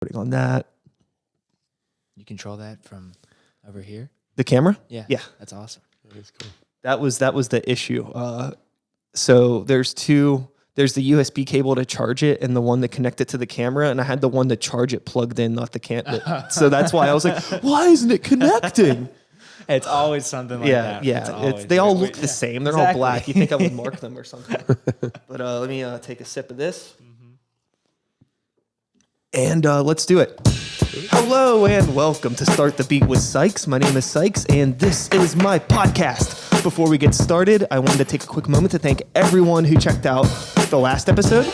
Putting on that. You control that from over here? The camera? Yeah. Yeah. That's awesome. That's cool. That was the issue. So there's the USB cable to charge it and the one that connected to the camera, and I had the one to charge it plugged in, not the camera. So that's why I was like, why isn't it connecting? It's always something like that. Yeah. They all look the same. They're all black. You think I would mark them or something. But let me take a sip of this. And let's do it. Hello and welcome to Start the Beat with Sykes. My name is Sykes, and this is my podcast. Before we get started, I wanted to take a quick moment to thank everyone who checked out the last episode.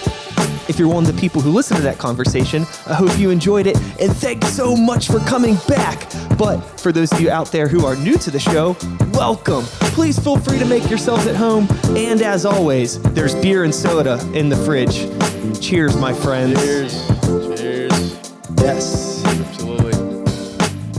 If you're one of the people who listened to that conversation, I hope you enjoyed it, and thanks so much for coming back. But for those of you out there who are new to the show, welcome. Please feel free to make yourselves at home. And as always, there's beer and soda in the fridge. Cheers, my friends. Cheers. Yes. Absolutely.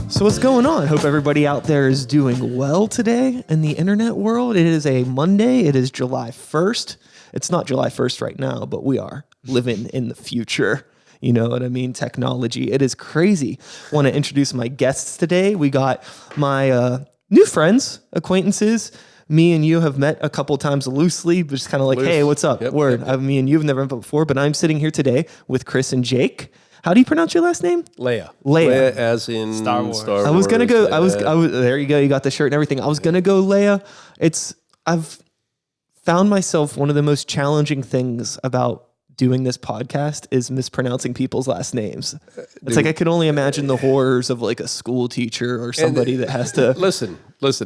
So what's going on? Hope everybody out there is doing well today in the internet world. It is a Monday. It is July 1st. It's not July 1st right now, but we are living in the future. You know what I mean? Technology. It is crazy. Want to introduce my guests today. We got my new friends, acquaintances. Me and you have met a couple times loosely, but just kind of like, hey, what's up? Yep, Word. yep. Me and you have never met before, but I'm sitting here today with Chris and Jake. How do you pronounce your last name? Leya. Leya. As in Star Wars. I was gonna go. I was. There you go. You got the shirt and everything. I was gonna go Leia. I've found myself one of the most challenging things about doing this podcast is mispronouncing people's last names. It's like I could only imagine the horrors of like a school teacher or somebody that has to Listen.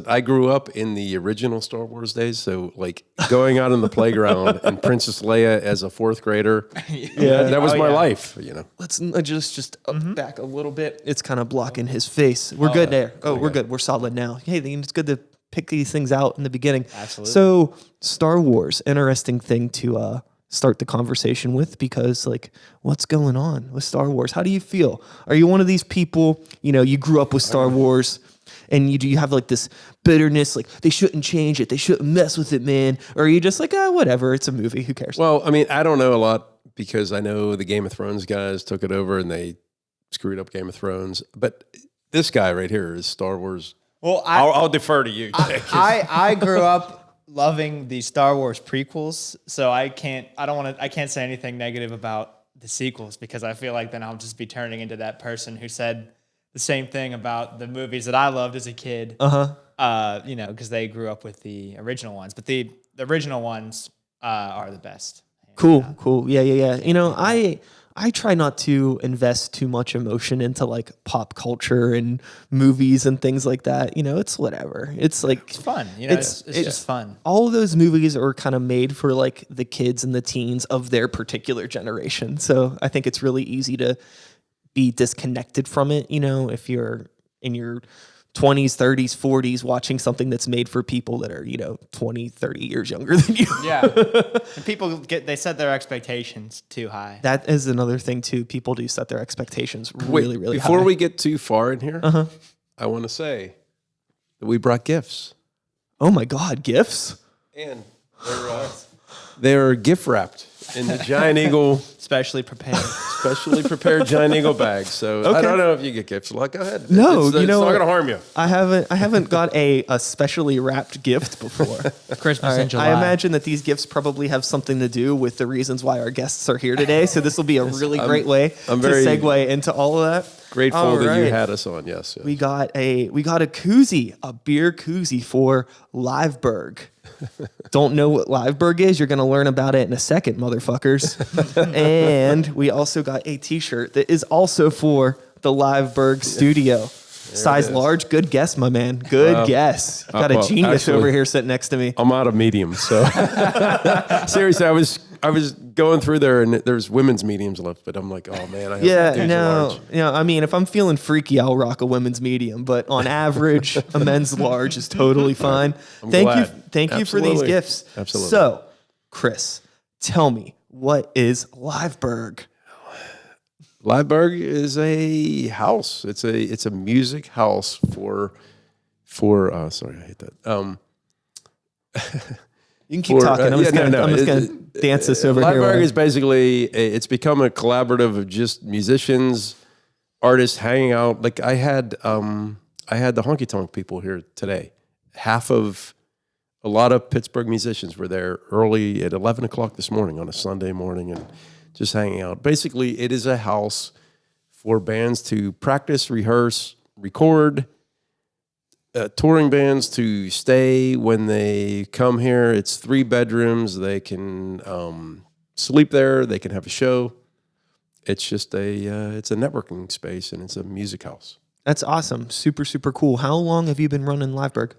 I grew up in the original Star Wars days, so like going out on the playground and Princess Leia as a fourth grader. Yeah. that was my life. You know. Let's just up back a little bit. It's kind of blocking his face. We're good there. Oh, we're good. We're solid now. Hey, it's good to pick these things out in the beginning. Absolutely. So Star Wars, interesting thing to start the conversation with, because like, what's going on with Star Wars? How do you feel? Are you one of these people, you grew up with Star Wars and you have like this bitterness, like they shouldn't change it, they shouldn't mess with it, man? Or are you just like, whatever, it's a movie, who cares? Well, I mean, I don't know a lot because I know the Game of Thrones guys took it over and they screwed up Game of Thrones. But this guy right here is Star Wars. Well, I'll defer to you. I grew up loving the Star Wars prequels, so I can't say anything negative about the sequels because I feel like then I'll just be turning into that person who said the same thing about the movies that I loved as a kid. Because they grew up with the original ones, but the original ones are the best. Cool. Yeah. I try not to invest too much emotion into like pop culture and movies and things like that. It's whatever. It's like It's fun. It's just fun. All of those movies are kind of made for like the kids and the teens of their particular generation. So I think it's really easy to be disconnected from it. If you're in your 20s, 30s, 40s watching something that's made for people that are, 20, 30 years younger than you. Yeah. And people they set their expectations too high. That is another thing too. People do set their expectations really, really high. Before we get too far in here, I want to say that we brought gifts. Oh my God, gifts? And they're gift wrapped in the Giant Eagle Specially prepared Giant Eagle bags. So I don't know if you get gifts. Go ahead. No, it's not going to harm you. I haven't got a specially wrapped gift before. Christmas in July. I imagine that these gifts probably have something to do with the reasons why our guests are here today. So this will be a really great way to segue into all of that. Grateful that you had us on. Yes. We got a koozie, a beer koozie for Liveberg. Don't know what Liveberg is? You're going to learn about it in a second, motherfuckers. And we also got a t-shirt that is also for the Liveberg studio. Size large. Good guess, my man. Good guess. Got a genius over here sitting next to me. I'm out of medium, so seriously, I was going through there and there's women's mediums left, but I'm like, oh man, I have to do large. I mean, if I'm feeling freaky, I'll rock a women's medium, but on average, a men's large is totally fine. Thank you for these gifts. Absolutely. So, Chris, tell me, what is Liveberg? Liveberg is a house. It's a music house for sorry, I hate that. You can keep talking. I'm just gonna dance this over here. Liveberg is basically it's become a collaborative of just musicians artists hanging out. Like I had the honky tonk people here today. A lot of Pittsburgh musicians were there early at 11 o'clock this morning on a Sunday morning and just hanging out. Basically, it is a house for bands to practice, rehearse, record, touring bands to stay when they come here. It's 3 bedrooms. They can sleep there. They can have a show. It's just it's a networking space and it's a music house. That's awesome. Super, super cool. How long have you been running Liveberg?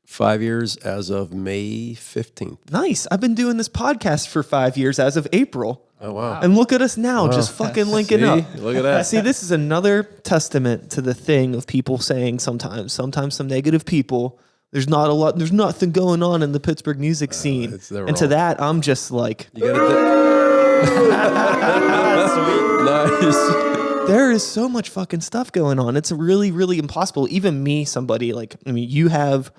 5 years as of May 15th. Nice. I've been doing this podcast for 5 years as of April. Oh, wow. And look at us now, just fucking linking up. Look at that. See, this is another testament to the thing of people saying sometimes some negative people, there's nothing going on in the Pittsburgh music scene. And to that, I'm just like, You gotta nice. There is so much fucking stuff going on. It's really, really impossible. Even me, somebody like, I mean, you have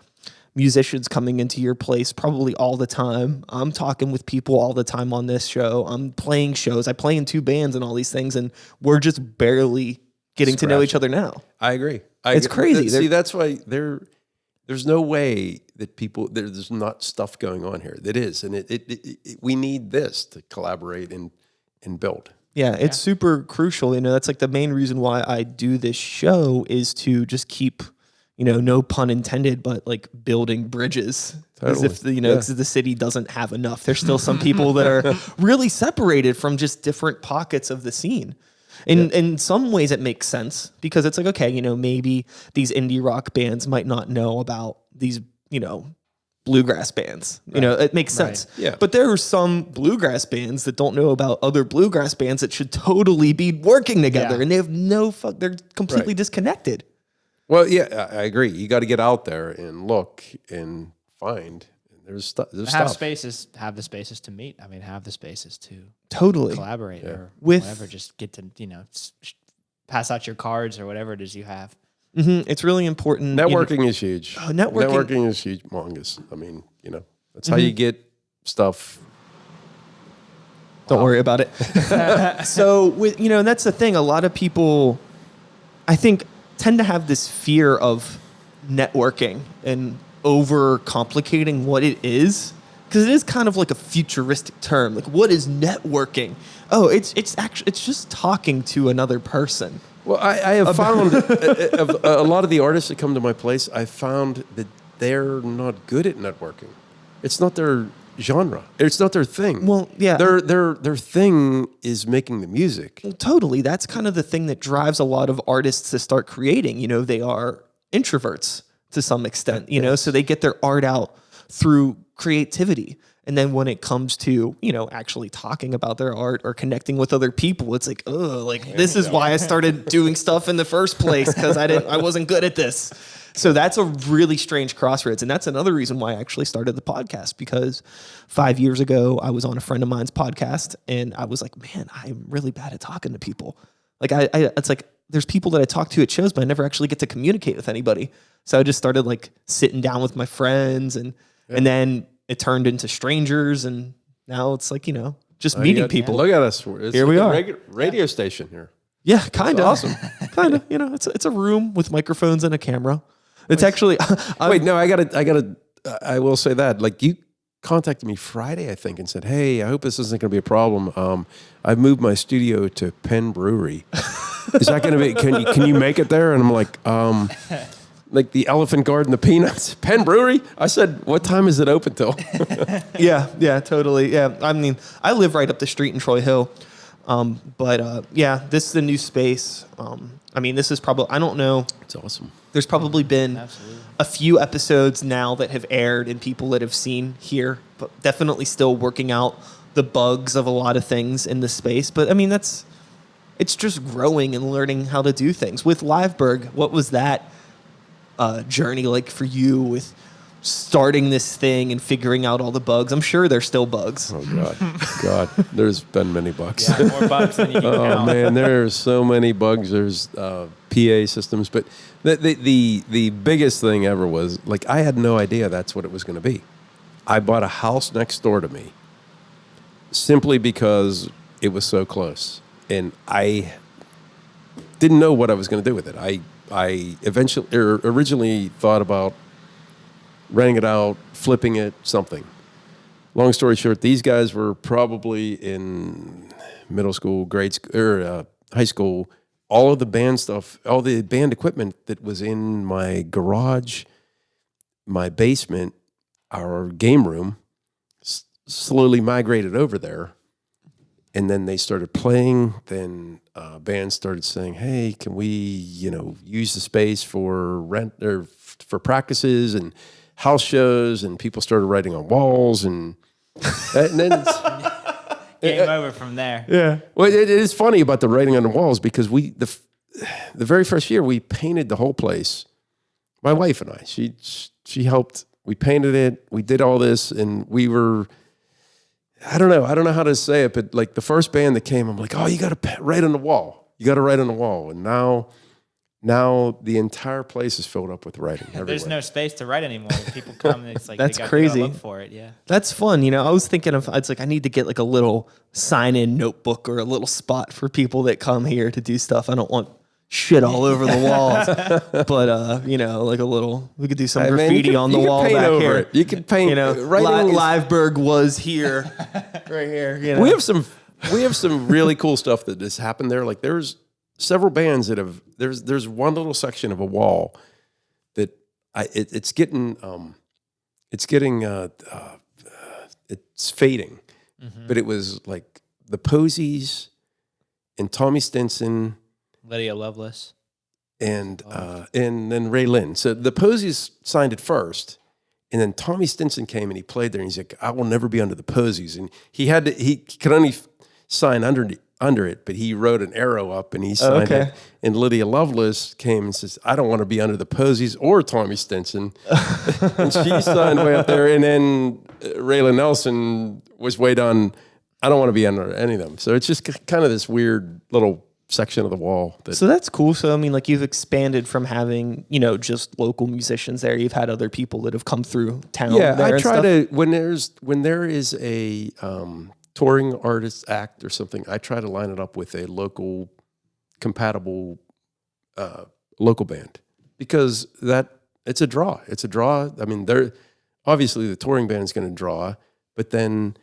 musicians coming into your place probably all the time. I'm talking with people all the time on this show. I'm playing shows. I play in 2 bands and all these things, and we're just barely getting to know each other now. I agree. It's crazy. See, that's why there's no way that there's not stuff going on here. That is, and we need this to collaborate and build. Yeah, it's super crucial. You know, that's like the main reason why I do this show is to just keep, you know, no pun intended, but like building bridges. Totally. As if, the city doesn't have enough. There's still some people that are really separated from just different pockets of the scene. In some ways it makes sense because it's like, okay, you know, maybe these indie rock bands might not know about these, you know, bluegrass bands. Right. You know, it makes sense. Right. Yeah. But there are some bluegrass bands that don't know about other bluegrass bands that should totally be working together, and they have they're completely disconnected. Well, yeah, I agree. You got to get out there and look and find. There's stuff. Have the spaces to meet. I mean, have the spaces to totally collaborate or whatever. Just get to, you know, pass out your cards or whatever it is you have. Mm-hmm. It's really important. Networking is huge. Networking is humongous. I mean, you know, that's how you get stuff. Don't worry about it. So, and that's the thing. A lot of people, I think, tend to have this fear of networking and over complicating what it is, because it is kind of like a futuristic term. Like, what is networking? Oh, it's just talking to another person. Well, I have found a lot of the artists that come to my place, I found that they're not good at networking. It's not their genre. It's not their thing. Well, yeah. Their thing is making the music. Well, totally. That's kind of the thing that drives a lot of artists to start creating. You know, they are introverts to some extent, you know, so they get their art out through creativity. And then when it comes to, you know, actually talking about their art or connecting with other people, it's like, oh, like this is why I started doing stuff in the first place, because I wasn't good at this. So that's a really strange crossroads. And that's another reason why I actually started the podcast, because 5 years ago, I was on a friend of mine's podcast and I was like, man, I'm really bad at talking to people. Like it's like, there's people that I talk to at shows, but I never actually get to communicate with anybody. So I just started like sitting down with my friends and then it turned into strangers, and now it's like, you know, just meeting people. Look at us. Here we are. Radio station here. Yeah, kind of. Awesome. Kind of. You know, it's a room with microphones and a camera. It's actually. Wait, no, I will say that. Like, you contacted me Friday, I think, and said, "Hey, I hope this isn't going to be a problem. I've moved my studio to Penn Brewery. Is that going to be? Can you make it there?" And I'm like, like the Elephant Garden, the Peanuts, Penn Brewery. I said, "What time is it open till?" Yeah, totally. Yeah, I mean, I live right up the street in Troy Hill, but this is a new space. I mean, this is probably, I don't know. It's awesome. There's probably been a few episodes now that have aired and people that have seen here, but definitely still working out the bugs of a lot of things in the space. But I mean, it's just growing and learning how to do things. With Liveberg, what was that journey like for you with starting this thing and figuring out all the bugs? I'm sure there's still bugs. Oh God, there's been many bugs. Yeah, more bugs than you can count. Oh man, there's so many bugs. There's PA systems, but the biggest thing ever was, like, I had no idea that's what it was going to be. I bought a house next door to me simply because it was so close, and I didn't know what I was going to do with it. I originally thought about renting it out, flipping it, something. Long story short, these guys were probably in middle school, grade school, or high school. All of the band stuff, all the band equipment that was in my garage, my basement, our game room, slowly migrated over there. And then they started playing. Then bands started saying, "Hey, can we, use the space for rent or for practices and house shows?" And people started writing on walls, and then Game over from there. Yeah. Well, it is funny about the writing on the walls because the very first year we painted the whole place. My wife and I, she helped. We painted it. We did all this, and we were. I don't know how to say it, but like the first band that came, I'm like, "Oh, you got to write on the wall. You got to write on the wall." And now the entire place is filled up with writing. There's no space to write anymore. When people come, and it's like That's they gotta crazy. look for it. Yeah, That's fun. I was thinking of, it's like I need to get like a little sign-in notebook or a little spot for people that come here to do stuff. I don't want shit all over the walls, but like a little, we could do some graffiti on the wall paint back over here. it. You can paint. Writing is- Liveberg was here, right here. We have some really cool stuff that has happened there. Like there's several bands that have. There's one little section of a wall that it's fading, but it was like the Posies and Tommy Stinson. Lydia Lovelace. And then Ray Lynn. So the Posies signed it first, and then Tommy Stinson came and he played there, and he's like, "I will never be under the Posies." And he could only sign under it, but he wrote an arrow up and he signed it. And Lydia Lovelace came and says, "I don't want to be under the Posies or Tommy Stinson." And she signed way up there. And then Raylan Nelson was way down, "I don't want to be under any of them." So it's just kind of this weird little section of the wall. So that's cool. So, like you've expanded from having, just local musicians there. You've had other people that have come through town. Yeah, there I try stuff. to, when there is a touring artist act or something, I try to line it up with a local compatible local band, because it's a draw. It's a draw. I mean, obviously the touring band is going to draw, but then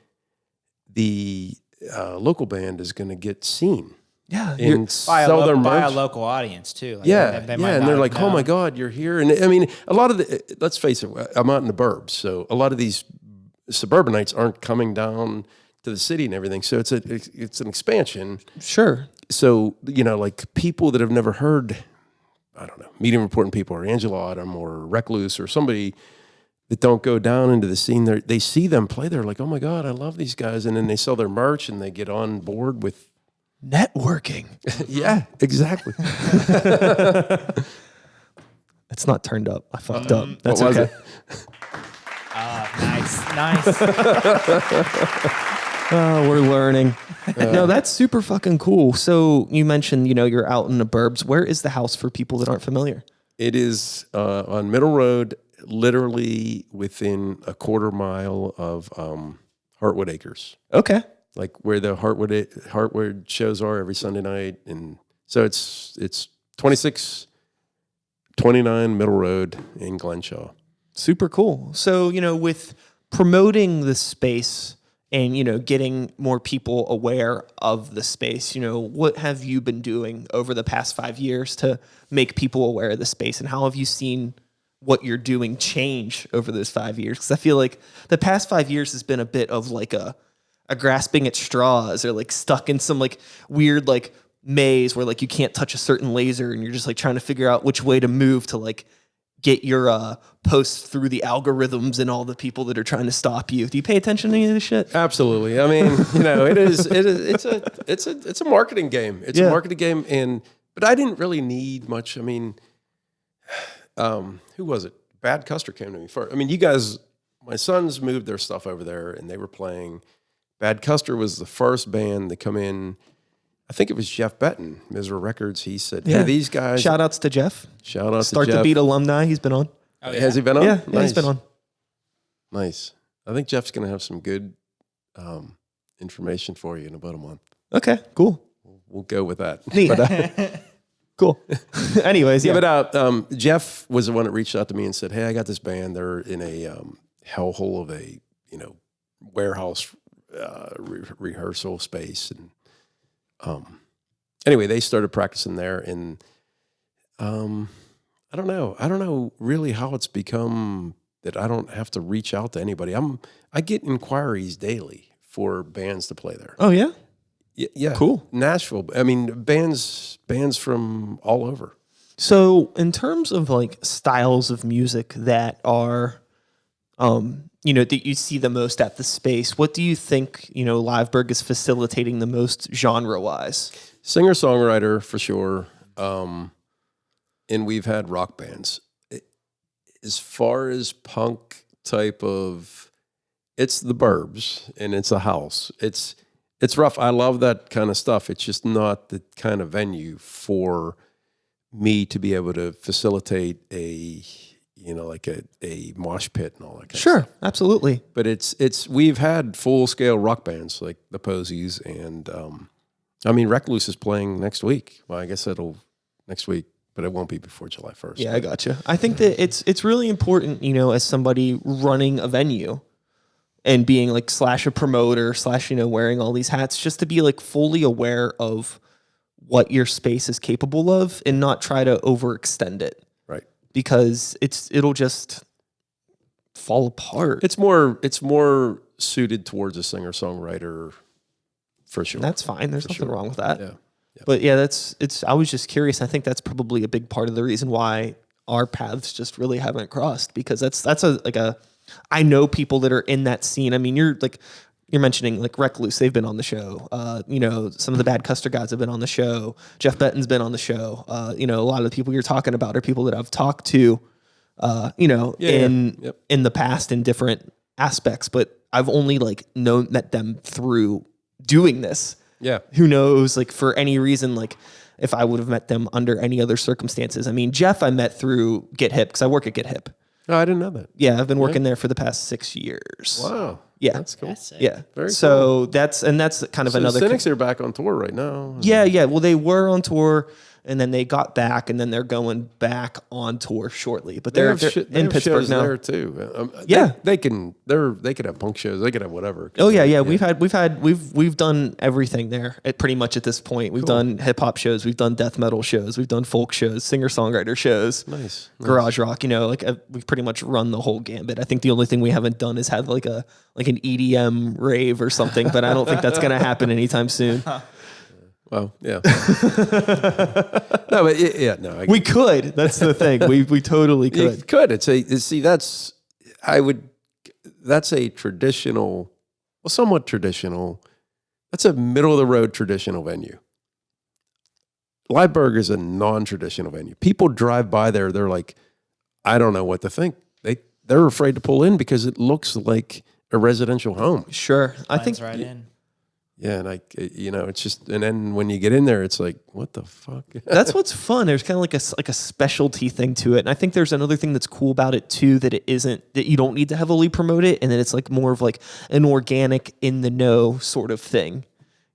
the local band is going to get seen. Yeah, And By sell their a merch. local audience too. Like, Yeah, they might yeah, and not they're have like, "Oh my known. God, you're here!" And I mean, a lot of let's face it, I'm out in the burbs, so a lot of these suburbanites aren't coming down to the city and everything. So it's an expansion. sure. So like people that have never heard, I don't know, Medium Important People or Angela Autumn or Recluse or somebody that don't go down into the scene, they see them play. They're like, "Oh my God, I love these guys!" And then they sell their merch and they get on board with. Networking. Yeah, exactly. It's not turned up. I fucked up. That's What was okay. it? Nice. Oh, we're learning. No, that's super fucking cool. So you mentioned, you're out in the burbs. Where is the house for people that aren't familiar? It is on Middle Road, literally within a quarter mile of Heartwood Acres. Okay. Like where the Heartwood shows are every Sunday night. And so it's 2629 Middle Road in Glenshaw. Super cool. So, with promoting the space and, getting more people aware of the space, what have you been doing over the past 5 years to make people aware of the space? And how have you seen what you're doing change over those 5 years? Because I feel like the past 5 years has been a bit of like a grasping at straws, or like stuck in some like weird like maze where like you can't touch a certain laser and you're just like trying to figure out which way to move to like get your posts through the algorithms and all the people that are trying to stop you. Do you pay attention to any of this shit? Absolutely. I mean, it's a marketing game. It's a marketing game. But I didn't really need much. I mean, who was it? Bad Custer came to me first. I mean, you guys, my sons moved their stuff over there and they were playing. Bad Custer was the first band that come in. I think it was Jeff Betton, Misra Records. He said, "Hey, these guys." Shout outs to Jeff. Shout out Start to Jeff. the Beat alumni. He's been on. Oh, yeah. Has he been on? Yeah, Nice. he's been on. Nice. I think Jeff's going to have some good information for you in about a month. Okay, cool. We'll go with that. Neat. But, Cool. Anyways, yeah. But Jeff was the one that reached out to me and said, "Hey, I got this band. They're in a hellhole of a warehouse rehearsal space." And anyway, they started practicing there, and I don't know really how it's become that I don't have to reach out to anybody. I get inquiries daily for bands to play there. Oh yeah. Yeah, Cool. Nashville. I mean, bands from all over. So in terms of like styles of music that are, that you see the most at the space, what do you think, Liveberg is facilitating the most genre-wise? Singer-songwriter for sure. And we've had rock bands. As far as punk type of, it's the Burbs and it's a house. It's rough. I love that kind of stuff. It's just not the kind of venue for me to be able to facilitate a mosh pit and all that kind of Sure, stuff. absolutely. But we've had full scale rock bands like the Posies and Recluse is playing next week. Well, I guess it'll next week, but it won't be before July 1st. Yeah, I gotcha. I think that it's really important, as somebody running a venue and being like / a promoter / wearing all these hats, just to be like fully aware of what your space is capable of and not try to overextend it. Right. Because it'll just fall apart. It's more suited towards a singer-songwriter for sure. That's fine. There's nothing wrong with that. Yeah. But yeah, I was just curious. I think that's probably a big part of the reason why our paths just really haven't crossed, because I know people that are in that scene. I mean, you're mentioning like Recluse, they've been on the show. Some of the Bad Custer guys have been on the show. Jeff Benton's been on the show. A lot of the people you're talking about are people that I've talked to, in the past in different aspects, but I've only met them through doing this. Yeah. Who knows, for any reason, if I would have met them under any other circumstances. I mean, Jeff I met through Get Hip because I work at Get Hip. Oh, I didn't know that. Yeah, I've been working there for the past 6 years. Wow. Yeah. That's cool. Yeah. Very so cool. That's kind of so another. Cynics are back on tour right now. Yeah. Well, they were on tour and then they got back and then they're going back on tour shortly. But they're in Pittsburgh now. There too. Yeah. They can have punk shows. They can have whatever. Oh yeah. We've done everything there pretty much at this point. We've done hip hop shows. We've done death metal shows. We've done folk shows, singer-songwriter shows. Nice. Garage rock, we've pretty much run the whole gambit. I think the only thing we haven't done is had an EDM rave or something, but I don't think that's going to happen anytime soon. Well, yeah. No, but no. We could. That's the thing. We totally could. You could. That's a traditional, somewhat traditional. That's a middle of the road traditional venue. Liveberg is a non-traditional venue. People drive by there. They're like, I don't know what to think. They're afraid to pull in because it looks like a residential home. Sure. I think right in. Yeah, and it's just, and then when you get in there, it's like, what the fuck? That's what's fun. There's kind of like a specialty thing to it, and I think there's another thing that's cool about it too, that you don't need to heavily promote it, and that it's more of an organic, in the know sort of thing.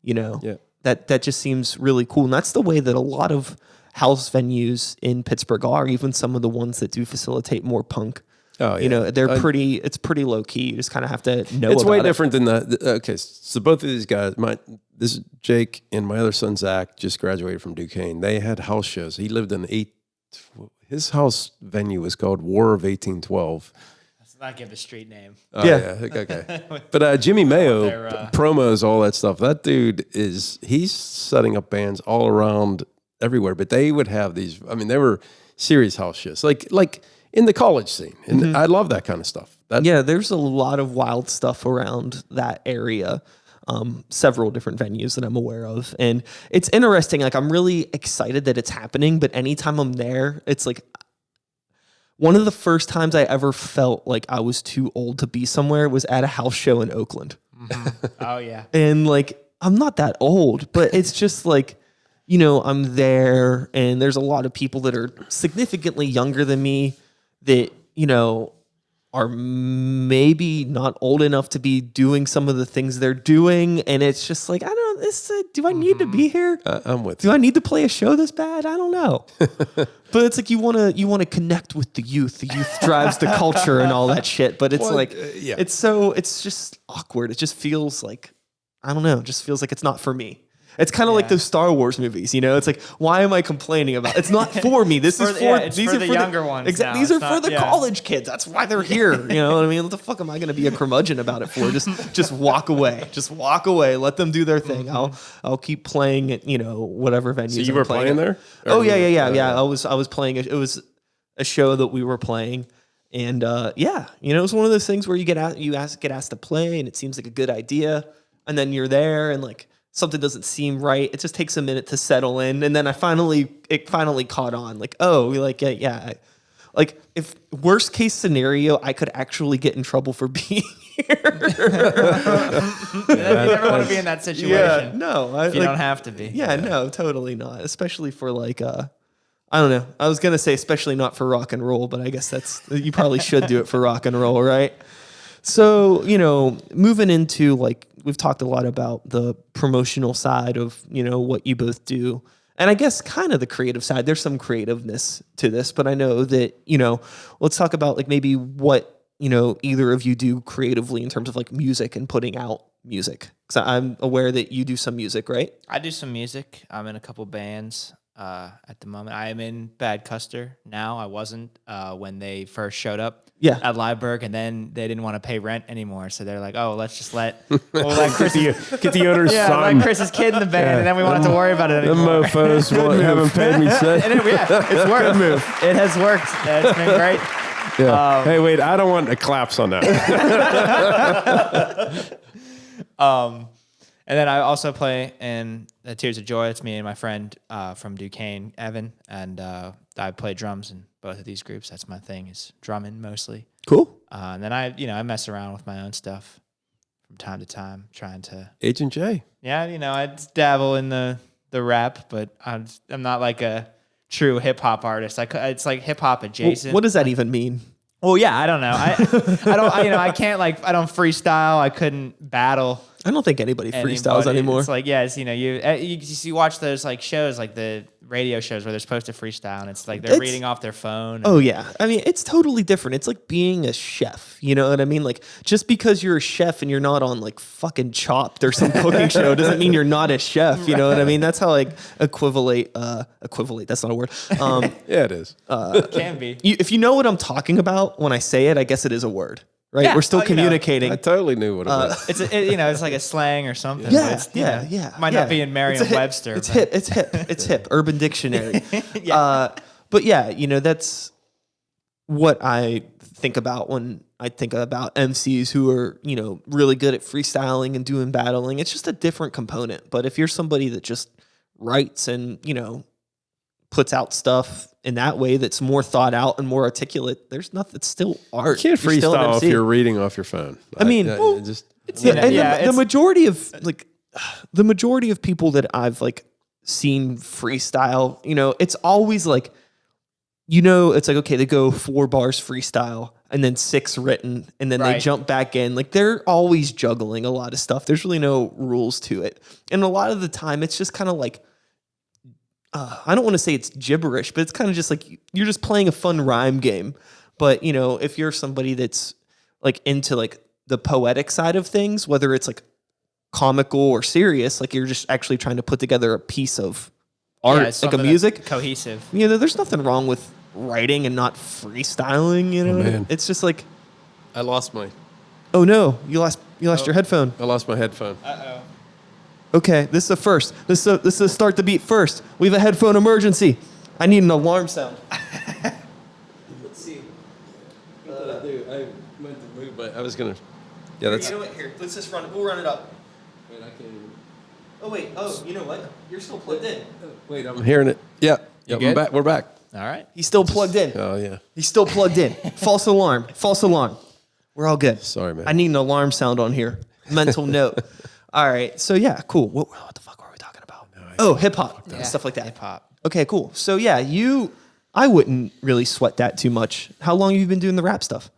Yeah. That just seems really cool, and that's the way that a lot of house venues in Pittsburgh are. Even some of the ones that do facilitate more punk. Oh, yeah. They're it's pretty low key. You just kind of have to know. It's way about different than okay. So both of these guys, this is Jake and my other son Zach, just graduated from Duquesne. They had house shows. He lived in his house venue was called War of 1812. Let's not give a street name. Oh, yeah. Okay. But Jimmy Mayo promos all that stuff. That dude he's setting up bands all around everywhere. But they would have these. I mean, they were serious house shows, like in the college scene, and I love that kind of stuff. There's a lot of wild stuff around that area. Several different venues that I'm aware of, and it's interesting. I'm really excited that it's happening, but anytime I'm there, it's one of the first times I ever felt like I was too old to be somewhere was at a house show in Oakland. Mm-hmm. Oh yeah, and I'm not that old, but it's just I'm there, and there's a lot of people that are significantly younger than me that, are maybe not old enough to be doing some of the things they're doing, and it's just like, I don't know, do I need to be here? I'm with Do I need to play a show this bad? I don't know. But it's like you want to connect with the youth. The youth drives the culture and all that shit. But it's it's just awkward. It just feels like, I don't know. It just feels like it's not for me. It's kind of like those Star Wars movies, It's like, why am I complaining about it? It's not for me. This is for these are for the younger ones. Exactly. These are for the college kids. That's why they're here. You know what I mean? What the fuck am I going to be a curmudgeon about it for? Just walk away. Just walk away. Let them do their thing. I'll keep playing at, whatever venues. So you were playing there? Oh yeah. I was playing. It was a show that we were playing. And it was one of those things where you get asked to play, and it seems like a good idea, and then you're there, and like something doesn't seem right. It just takes a minute to settle in, and then it finally caught on. Like, like if worst case scenario, I could actually get in trouble for being here. You never want to be in that situation. Yeah, no, you don't have to be. Yeah, no, totally not. Especially for like I don't know. I was gonna say especially not for rock and roll, but I guess you probably should do it for rock and roll, right? So, moving into like, we've talked a lot about the promotional side of, what you both do. And I guess kind of the creative side. There's some creativeness to this, but I know that, let's talk about like maybe what, either of you do creatively in terms of like music and putting out music. Because I'm aware that you do some music, right? I do some music. I'm in a couple bands. At the moment, I am in Bad Custer now. I wasn't when they first showed up at Liveberg, and then they didn't want to pay rent anymore. So they're like, "Oh, let's just let Chris get the owner's son, let Chris's kid in the band, and then we won't have to worry about it anymore." The mofos haven't paid me since. And it's worked. Good move. It has worked. It's been great. Yeah. Hey, wait! I don't want the claps on that. And then I also play in Tears of Joy. It's me and my friend from Duquesne, Evan, and I play drums in both of these groups. That's my thing, is drumming mostly. Cool. And then I mess around with my own stuff from time to time, trying to Agent J. Yeah, I dabble in the rap, but I'm not like a true hip hop artist. It's like hip hop adjacent. What does that even mean? Well, yeah, I don't know. I can't I don't freestyle. I couldn't battle. I don't think anybody freestyles anymore. It's like, you watch those like shows, like the radio shows where they're supposed to freestyle, and it's like they're reading off their phone. Oh yeah, I mean it's totally different. It's like being a chef. You know what I mean? Like just because you're a chef and you're not on like fucking Chopped or some cooking show doesn't mean you're not a chef. You know what I mean? That's how like equivalate. That's not a word. Yeah, it is. It can be. If you know what I'm talking about when I say it, I guess it is a word. Right, yeah. We're still communicating. I totally knew what it was. It's like a slang or something. Yeah, Might not be in Merriam-Webster. It's hip. Urban Dictionary. But yeah, that's what I think about when I think about MCs who are, really good at freestyling and doing battling. It's just a different component. But if you're somebody that just writes and, puts out stuff in that way that's more thought out and more articulate, there's nothing. It's still art. You can't freestyle if you're reading off your phone. The majority of people that I've like seen freestyle, it's always like, it's like, okay, they go 4 bars freestyle and then 6 written, and then they jump back in. Like they're always juggling a lot of stuff. There's really no rules to it. And a lot of the time it's just kind of like, I don't want to say it's gibberish, but it's kind of just like you're just playing a fun rhyme game. But, if you're somebody that's like into like the poetic side of things, whether it's like comical or serious, like you're just actually trying to put together a piece of art, like a music. Cohesive. There's nothing wrong with writing and not freestyling, man. It's just like, I lost my... Oh no, you lost your headphone. I lost my headphone. Uh-oh. Okay, this is a first. This is a start the beat first. We have a headphone emergency. I need an alarm sound. Let's see. I meant to move, but I was gonna. Yeah, that's. You know what? Here, let's just run it. We'll run it up. Wait, I can't even. Oh wait. Oh, you know what? You're still plugged in. Wait, I'm hearing it. Yeah. I'm back. We're back. All right. He's still plugged in. Oh yeah. He's still plugged in. False alarm. False alarm. We're all good. Sorry, man. I need an alarm sound on here. Mental note. All right. So yeah, cool. What the fuck were we talking about? Hip hop. Stuff like that. Hip hop. Okay, cool. So yeah, I wouldn't really sweat that too much. How long have you been doing the rap stuff?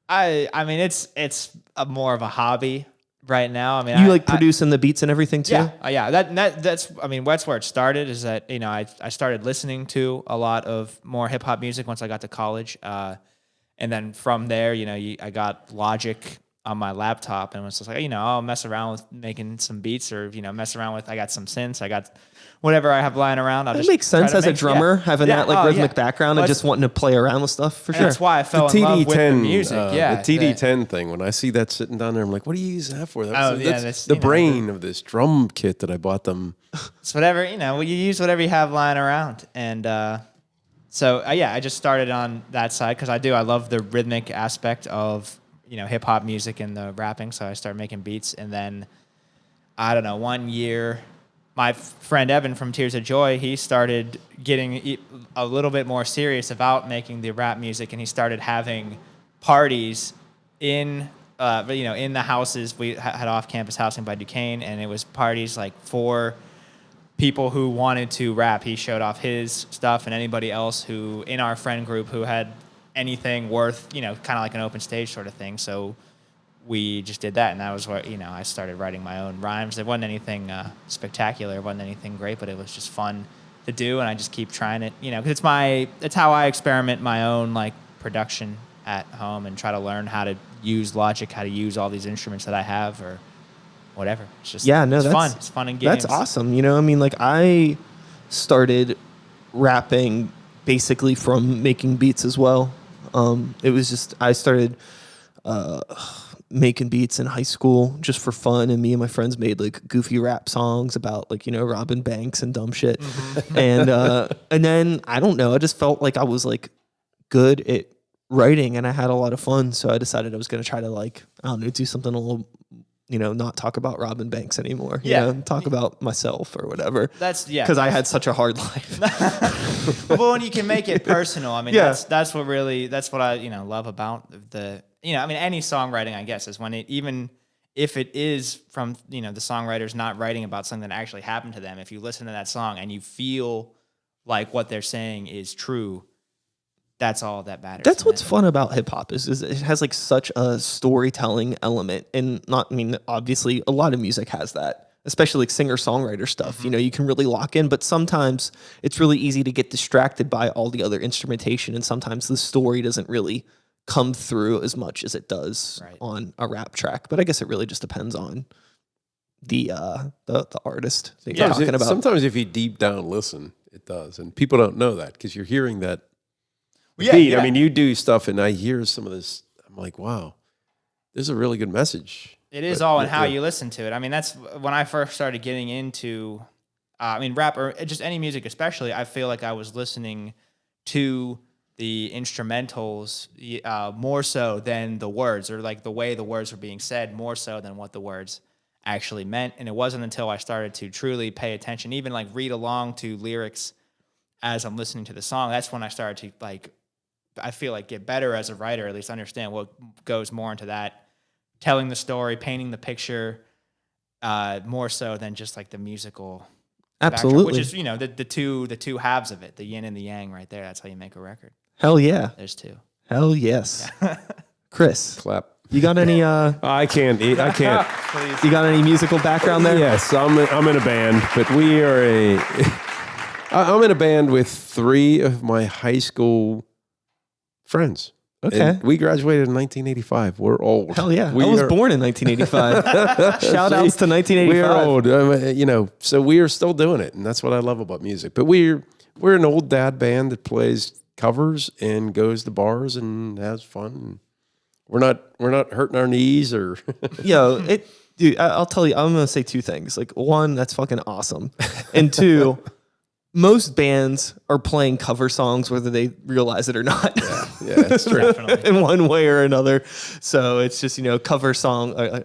I mean, it's more of a hobby right now. I mean, You like producing the beats and everything too? Yeah. That's I mean, that's where it started. Is that I started listening to a lot of more hip hop music once I got to college, and then from there, I got Logic on my laptop and was just like, I'll mess around with making some beats or mess around with. I got some synths. I got whatever I have lying around. It makes sense as a drummer having that like rhythmic background and just wanting to play around with stuff for sure. That's why I fell in love with the music. The TD10 thing. When I see that sitting down there, I'm like, what do you use that for? That's the brain of this drum kit that I bought them. It's whatever you use whatever you have lying around, and so I just started on that side because I love the rhythmic aspect of hip hop music and the rapping. So I started making beats, and then I don't know, 1 year. My friend Evan from Tears of Joy, he started getting a little bit more serious about making the rap music, and he started having parties in the houses. We had off-campus housing by Duquesne, and it was parties like for people who wanted to rap. He showed off his stuff, and anybody else who in our friend group who had anything worth, kind of like an open stage sort of thing. So we just did that, and that was what I started writing my own rhymes. There wasn't anything spectacular, it wasn't anything great, but it was just fun to do, and I just keep trying it, because it's how I experiment my own like production at home and try to learn how to use Logic, how to use all these instruments that I have or whatever. It's just it's fun. It's fun and games. That's awesome. I mean, like I started rapping basically from making beats as well. It was just I started making beats in high school just for fun, and me and my friends made like goofy rap songs about like robbing banks and dumb shit. And then I don't know, I just felt like I was like good at writing and I had a lot of fun, so I decided I was going to try to like do something a little not talk about robbing banks anymore. Talk about myself or whatever. That's because I had such a hard life. Well, when you can make it personal, I mean, that's what I love about the I mean, any songwriting, I guess, is when even if it is from the songwriters not writing about something that actually happened to them. If you listen to that song and you feel like what they're saying is true, that's all that matters. That's what's fun about hip hop is it has like such a storytelling element, and obviously a lot of music has that, especially like singer-songwriter stuff. Mm-hmm. You can really lock in, but sometimes it's really easy to get distracted by all the other instrumentation, and sometimes the story doesn't really come through as much as it does on a rap track. But I guess it really just depends on the artist that you're talking about. Sometimes if you deep down listen, it does, and people don't know that because you're hearing that. Yeah. I mean, you do stuff, and I hear some of this. I'm like, wow, this is a really good message. It is all in how you listen to it. I mean, that's when I first started getting into, rap or just any music, especially. I feel like I was listening to the instrumentals more so than the words, or like the way the words were being said more so than what the words actually meant. And it wasn't until I started to truly pay attention, even like read along to lyrics as I'm listening to the song. That's when I started to like, I feel like get better as a writer, at least understand what goes more into that, telling the story, painting the picture, more so than just like the musical. Absolutely. Which is, the two halves of it, the yin and the yang right there. That's how you make a record. Hell yeah. There's two. Hell yes. Chris. Clap. You got any I can't. Please. You got any musical background there? Yes, I'm in a band, but we are I'm in a band with 3 of my high school friends. Okay. And we graduated in 1985. We're old. Hell yeah. I was born in 1985. Shout outs to 1985. We are old. So we are still doing it, and that's what I love about music. But we're an old dad band that plays covers and goes to bars and has fun. We're not hurting our knees or dude, I'll tell you, I'm gonna say 2 things. Like, 1, that's fucking awesome. And 2, most bands are playing cover songs whether they realize it or not. Yeah, it's true. In one way or another. So it's just, cover song,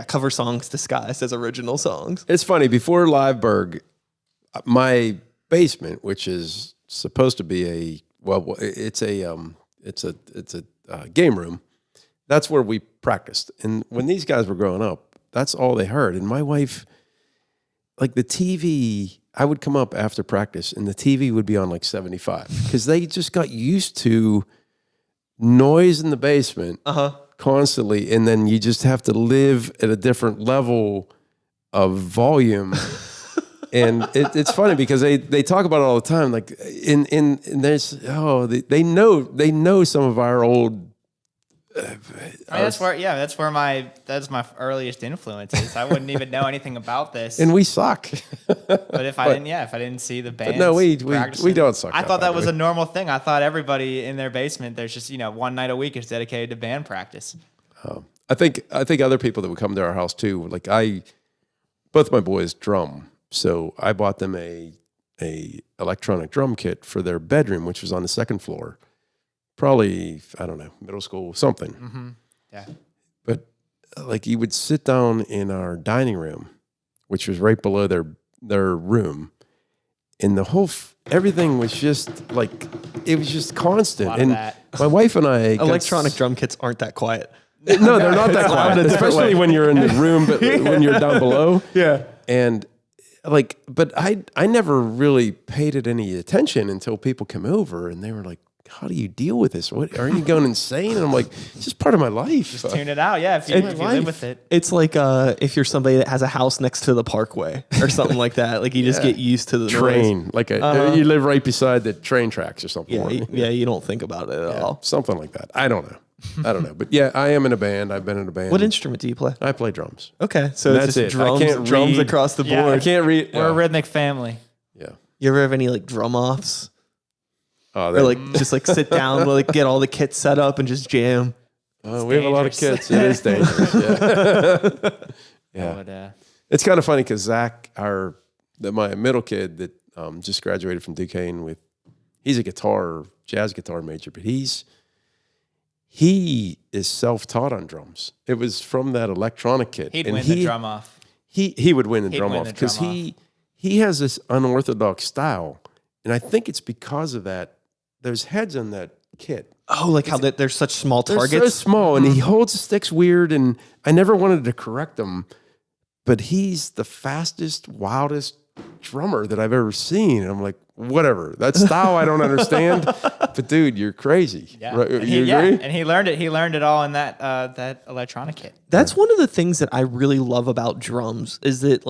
cover songs disguised as original songs. It's funny, before Liveberg, my basement, which is supposed to be it's a game room. That's where we practiced. And when these guys were growing up, that's all they heard. And my wife, like the TV, I would come up after practice and the TV would be on like 75 because they just got used to noise in the basement constantly, and then you just have to live at a different level of volume. And it's funny because they talk about it all the time. Like in there's they know some of our old. That's where my earliest influences. I wouldn't even know anything about this. And we suck. But if I didn't see the band. No, we don't suck. I thought that was a normal thing. I thought everybody in their basement, there's just one night a week is dedicated to band practice. I think other people that would come to our house too. Like both my boys drum, so I bought them a electronic drum kit for their bedroom, which was on the second floor. Probably, I don't know, middle school, something. Mm-hmm. Yeah. But like you would sit down in our dining room, which was right below their room, and the whole everything was just like it was just constant. And my wife and I electronic drum kits aren't that quiet. No, they're not that quiet, especially when you're in the room, but when you're down below. Yeah. And but I never really paid it any attention until people came over and they were like, how do you deal with this? What, aren't you going insane? And I'm like, it's just part of my life. Just tune it out. Yeah, if you live with it. It's like if you're somebody that has a house next to the parkway or something like that. Like you just get used to the train. noise. Like you live right beside the train tracks or something. Yeah, you don't think about it at all. Something like that. I don't know. But yeah, I am in a band. I've been in a band. What instrument do you play? I play drums. Okay, so that's it's just it. drums across the board. Yeah, I can't read. We're a rhythmic family. Yeah. You ever have any like drum offs? Oh, or like just like sit down, like get all the kits set up and just jam. We have a lot of kits. It is dangerous. Yeah. Yeah. It's kind of funny because Zach, my middle kid that just graduated from Duquesne he's a jazz guitar major, but he is self-taught on drums. It was from that electronic kit. He'd win the drum off. He would win the drum off because he has this unorthodox style, and I think it's because of that. Those heads on that kit. Oh, like how they're such small targets? They're so small, and he holds the sticks weird, and I never wanted to correct him, but he's the fastest, wildest drummer that I've ever seen. And I'm like, whatever. That style I don't understand, but dude, you're crazy. Yeah. Right? You agree? And he learned it. He learned it all in that electronic kit. That's one of the things that I really love about drums is that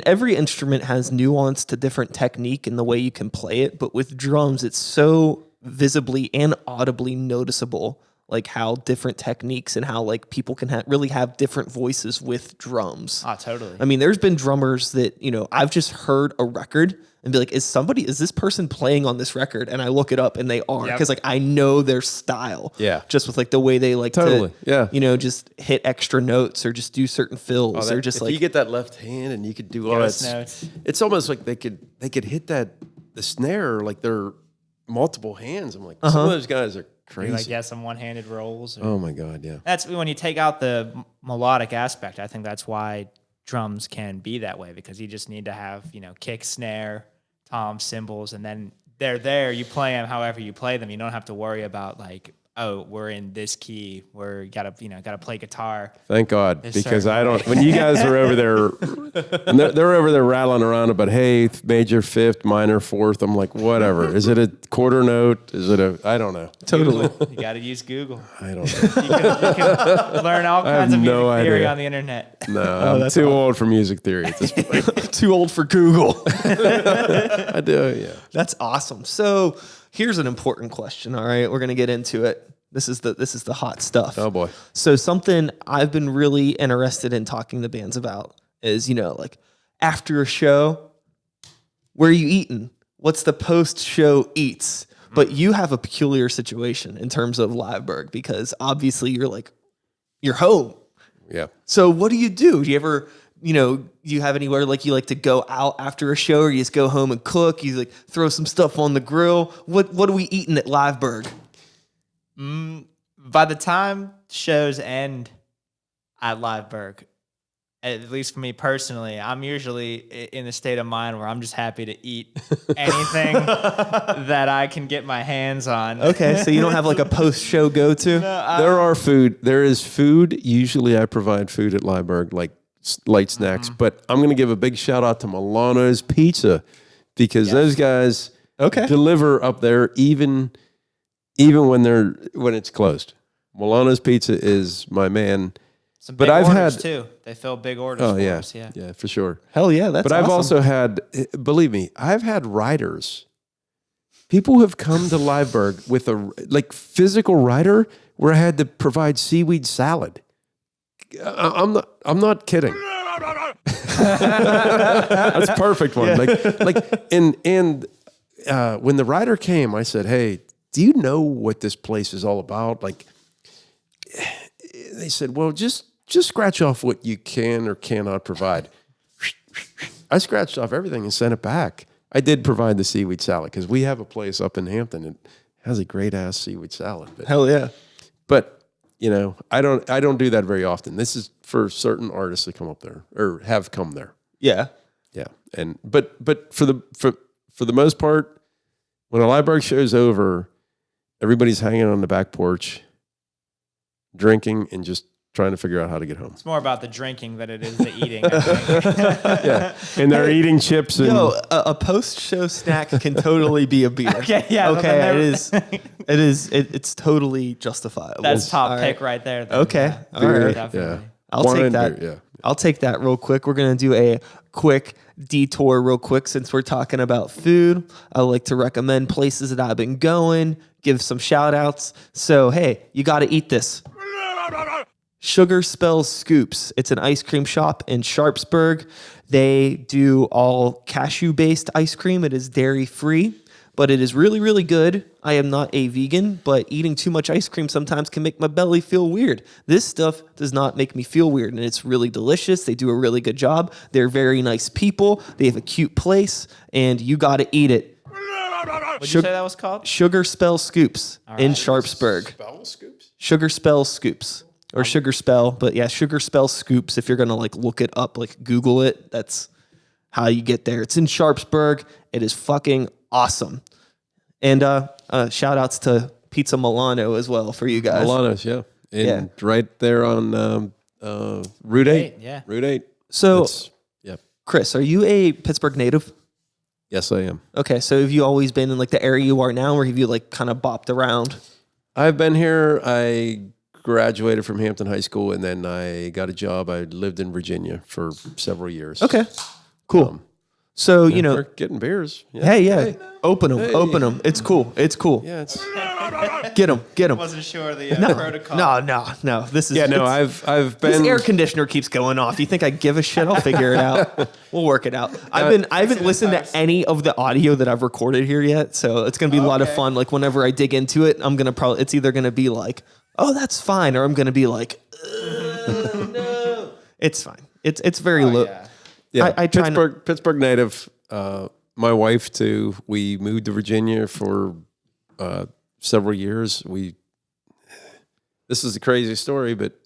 every instrument has nuance to different technique and the way you can play it, but with drums, it's so visibly and audibly noticeable, like how different techniques and how like people can really have different voices with drums. Oh, totally. I mean, there's been drummers that, I've just heard a record and be like, is this person playing on this record? And I look it up and they are, because like I know their style. Yeah. Just with like the way they like to, just hit extra notes or just do certain fills or just if you get that left hand and you could do all that notes. It's almost like they could hit the snare like they're multiple hands. I'm like, some of those guys are crazy. Some one-handed rolls. Oh my God, yeah. That's when you take out the melodic aspect. I think that's why drums can be that way, because you just need to have, kick, snare, tom, cymbals, and then they're there. You play them however you play them. You don't have to worry about like, oh, we're in this key. We're gotta play guitar. Thank God, because I don't. When you guys are over there, and they're over there rattling around about, hey, major, fifth, minor, fourth. I'm like, whatever. Is it a quarter note? Is it I don't know. Totally. You got to use Google. I don't know. You can learn all kinds of music theory on the internet. No, I'm too old for music theory at this point. Too old for Google. I do, yeah. That's awesome. So here's an important question. All right, we're gonna get into it. This is the hot stuff. Oh boy. So something I've been really interested in talking to bands about is, like after a show, where are you eating? What's the post-show eats? But you have a peculiar situation in terms of Liveberg, because obviously you're home. Yeah. So what do? Do you ever, do you have anywhere like you like to go out after a show, or you just go home and cook? You like throw some stuff on the grill? What are we eating at Liveberg? By the time shows end at Liveberg, at least for me personally, I'm usually in a state of mind where I'm just happy to eat anything that I can get my hands on. Okay, so you don't have like a post-show go-to? No, There is food. Usually I provide food at Liveberg, like light snacks, but I'm going to give a big shout out to Milano's Pizza, because those guys deliver up there even even when it's closed. Milano's Pizza is my man. Some But big I've orders had too. They fill big orders. Oh for yeah, us, yeah. yeah, for sure. Hell yeah, that's But I've awesome. also had, believe me, I've had riders. People have come to Liveberg with a physical rider where I had to provide seaweed salad. I'm not kidding. That's a perfect one. Yeah. When the rider came, I said, "Hey, do you know what this place is all about?" They said, "Well, just scratch off what you can or cannot provide." I scratched off everything and sent it back. I did provide the seaweed salad because we have a place up in Hampton that has a great ass seaweed salad. But, Hell yeah. But I don't do that very often. This is for certain artists that come up there or have come there. Yeah. Yeah, and but for the most part, when a Liveberg show's over, everybody's hanging on the back porch, drinking and just trying to figure out how to get home. It's more about the drinking than it is the eating. I think. Yeah, and they're eating chips and a post-show snack can totally be a beer. Okay, yeah. Okay, it's totally justifiable. That's top All pick right there. Then. Okay, Yeah, all right. definitely. yeah. I'll Wine take and that. beer, yeah. I'll take that real quick. We're going to do a quick detour real quick since we're talking about food. I like to recommend places that I've been going, give some shout outs. So, hey, you got to eat this. Sugar Spells Scoops. It's an ice cream shop in Sharpsburg. They do all cashew-based ice cream. It is dairy-free, but it is really, really good. I am not a vegan, but eating too much ice cream sometimes can make my belly feel weird. This stuff does not make me feel weird, and it's really delicious. They do a really good job. They're very nice people. They have a cute place, and you got to eat it. What'd you say that was called? Sugar Spell Scoops in Sharpsburg. Spell scoops? Sugar Spell Scoops. Or Sugar Spell, but yeah, Sugar Spell Scoops. If you're gonna look it up, Google it, that's how you get there. It's in Sharpsburg. It is fucking awesome. And shout outs to Pizza Milano as well for you guys. Milano's, yeah. And right there on Route 8. Yeah. Route 8. So, yeah. Chris, are you a Pittsburgh native? Yes, I am. Okay, so have you always been in the area you are now, or have you kind of bopped around? I've been here. I graduated from Hampton High School, and then I got a job. I lived in Virginia for several years. Okay, cool. So, We're getting beers. Yeah. Hey, open them. It's cool. Yeah, it's Get them. Wasn't sure the protocol. No. This is I've been. This air conditioner keeps going off. You think I give a shit? I'll figure it out. We'll work it out. I haven't listened to any of the audio that I've recorded here yet, so it's gonna be a lot of fun. Whenever I dig into it, it's either gonna be oh, that's fine, or I'm gonna be no. It's fine. It's very low. Yeah, I try Pittsburgh native. My wife too. We moved to Virginia for several years. This is a crazy story, but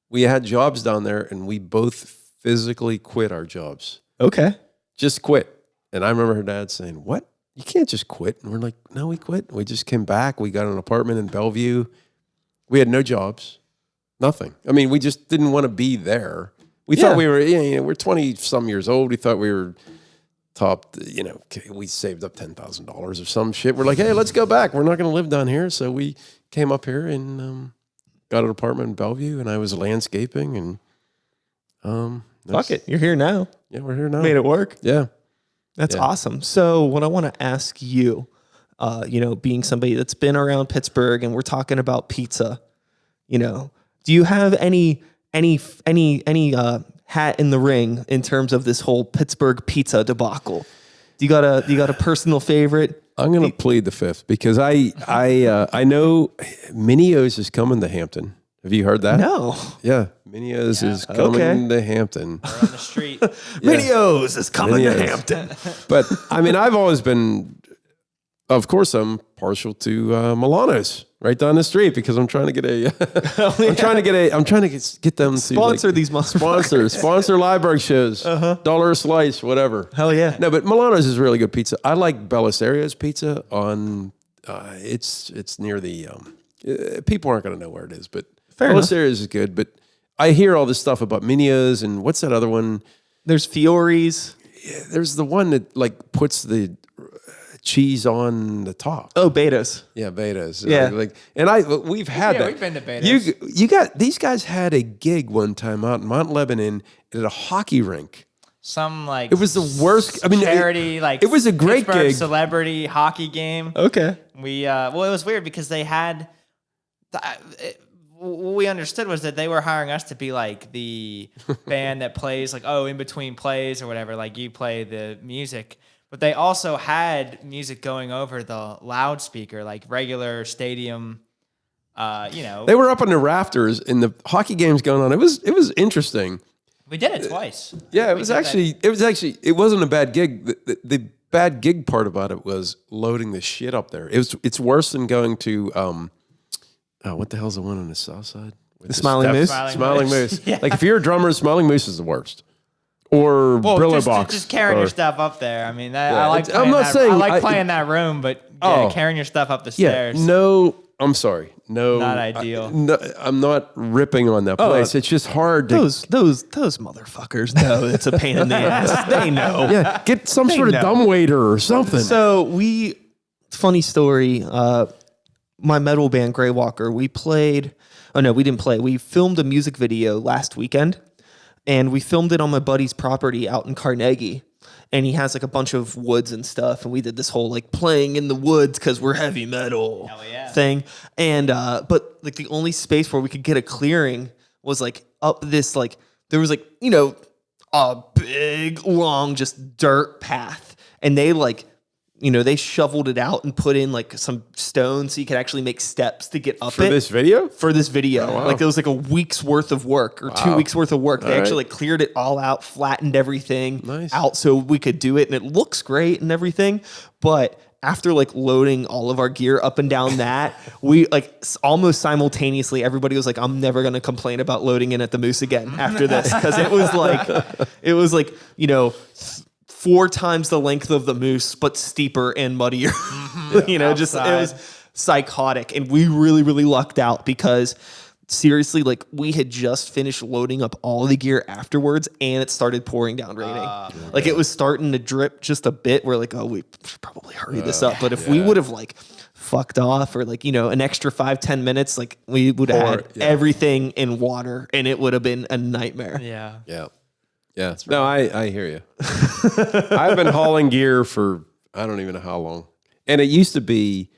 we had jobs down there, and we both physically quit our jobs. Okay. Just quit. And I remember her dad saying, "What? You can't just quit." And we're like, "No, we quit. We just came back. We got an apartment in Bellevue. We had no jobs, nothing. I mean, we just didn't want to be there. We thought we were, we're 20 some years old. We thought we were top, we saved up $10,000 or some shit. We're like, hey, let's go back. We're not going to live down here. So we came up here and got an apartment in Bellevue, and I was landscaping and fuck it. You're here now. Yeah, we're here now. Made it work. Yeah. That's awesome. So what I want to ask you, being somebody that's been around Pittsburgh and we're talking about pizza, do you have any hat in the ring in terms of this whole Pittsburgh pizza debacle? Do you got a personal favorite? I'm going to plead the fifth because I know Minio's is coming to Hampton. Have you heard that? No. Yeah, Minio's is coming to Hampton. We're on the street. Minio's is coming to Hampton. But I mean, I've always been, of course, I'm partial to Milano's right down the street because I'm trying to get I'm trying to get them to Sponsor these sponsor Liveberg shows, $1 a slice, whatever. Hell yeah. No, but Milano's is really good pizza. I like Bellisario's pizza on, it's near the, people aren't going to know where it is, but Bellisario's is good. But I hear all this stuff about Minio's and what's that other one? There's Fiore's. Yeah, there's the one that puts the cheese on the top. Oh, betas. Yeah, betas. Yeah. We've had that. We've been to betas. You got these guys had a gig one time out in Mount Lebanon at a hockey rink. Some like It was the worst. I mean, charity it was a great Pittsburgh gig. celebrity hockey game. Okay. We well, it was weird because they had what we understood was that they were hiring us to be like the band that plays like in between plays or whatever. Like you play the music, but they also had music going over the loudspeaker, like regular stadium. They were up on the rafters and the hockey game's going on. It was interesting. We did it twice. Yeah, it wasn't a bad gig. The bad gig part about it was loading the shit up there. It's worse than going to what the hell's the one on the south side? With The Smiling Moose? Smiling Moose. Yeah. Like if you're a drummer, Smiling Moose is the worst. Or Brillo Box. Just carrying your stuff up there. I mean, I like playing playing that room, but carrying your stuff up the stairs. No, I'm sorry. No, Not ideal. I'm not ripping on that place. It's just hard to Those motherfuckers know it's a pain in the ass. They know. yeah, get some sort of know. dumbwaiter or something. So funny story, my metal band Grey Walker, we didn't play. We filmed a music video last weekend, and we filmed it on my buddy's property out in Carnegie. And he has like a bunch of woods and stuff, and we did this whole like playing in the woods because we're heavy metal thing. And but like the only space where we could get a clearing was like up this like there was like a big long just dirt path, and they like they shoveled it out and put in like some stones so you could actually make steps to get up For this video? For this video. Oh, wow. Like it was like a week's worth of work or 2 weeks worth of work. They actually like cleared it all out, flattened everything out so we could do it, and it looks great and everything. But after like loading all of our gear up and down that, we like almost simultaneously, everybody was like, I'm never going to complain about loading in at the Moose again after this. Cause it was like, 4 times the length of the Moose, but steeper and muddier. It was psychotic. And we really, really lucked out because seriously, like we had just finished loading up all the gear afterwards, and it started pouring down raining. Like it was starting to drip just a bit. We're like, we should probably hurry this up. But if we would have like fucked off or like, an extra 5-10 minutes, like we would have had everything in water, and it would have been a nightmare. Yeah. Yeah. Yeah. No, I hear you. I've been hauling gear for I don't even know how long. And it used to be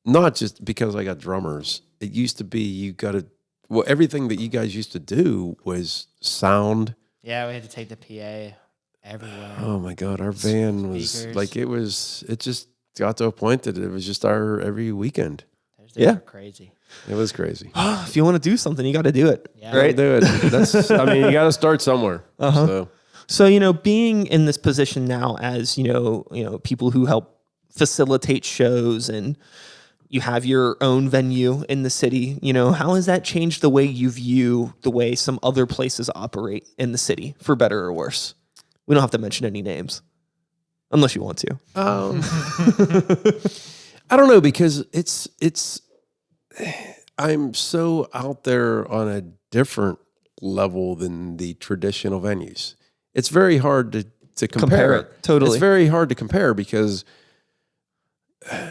not just because I got drummers. It used to be everything that you guys used to do was sound. Yeah, we had to take the PA everywhere. Oh my God. Our van was like, it just got to a point that it was just our every weekend. Thursdays were crazy. It was crazy. If you want to do something, you got to do it. Yeah. Right? Do it. You got to start somewhere. So, being in this position now as, people who help facilitate shows, and you have your own venue in the city, how has that changed the way you view the way some other places operate in the city, for better or worse? We don't have to mention any names unless you want to. I don't know, because I'm so out there on a different level than the traditional venues. It's very hard to compare it. Totally. It's very hard to compare because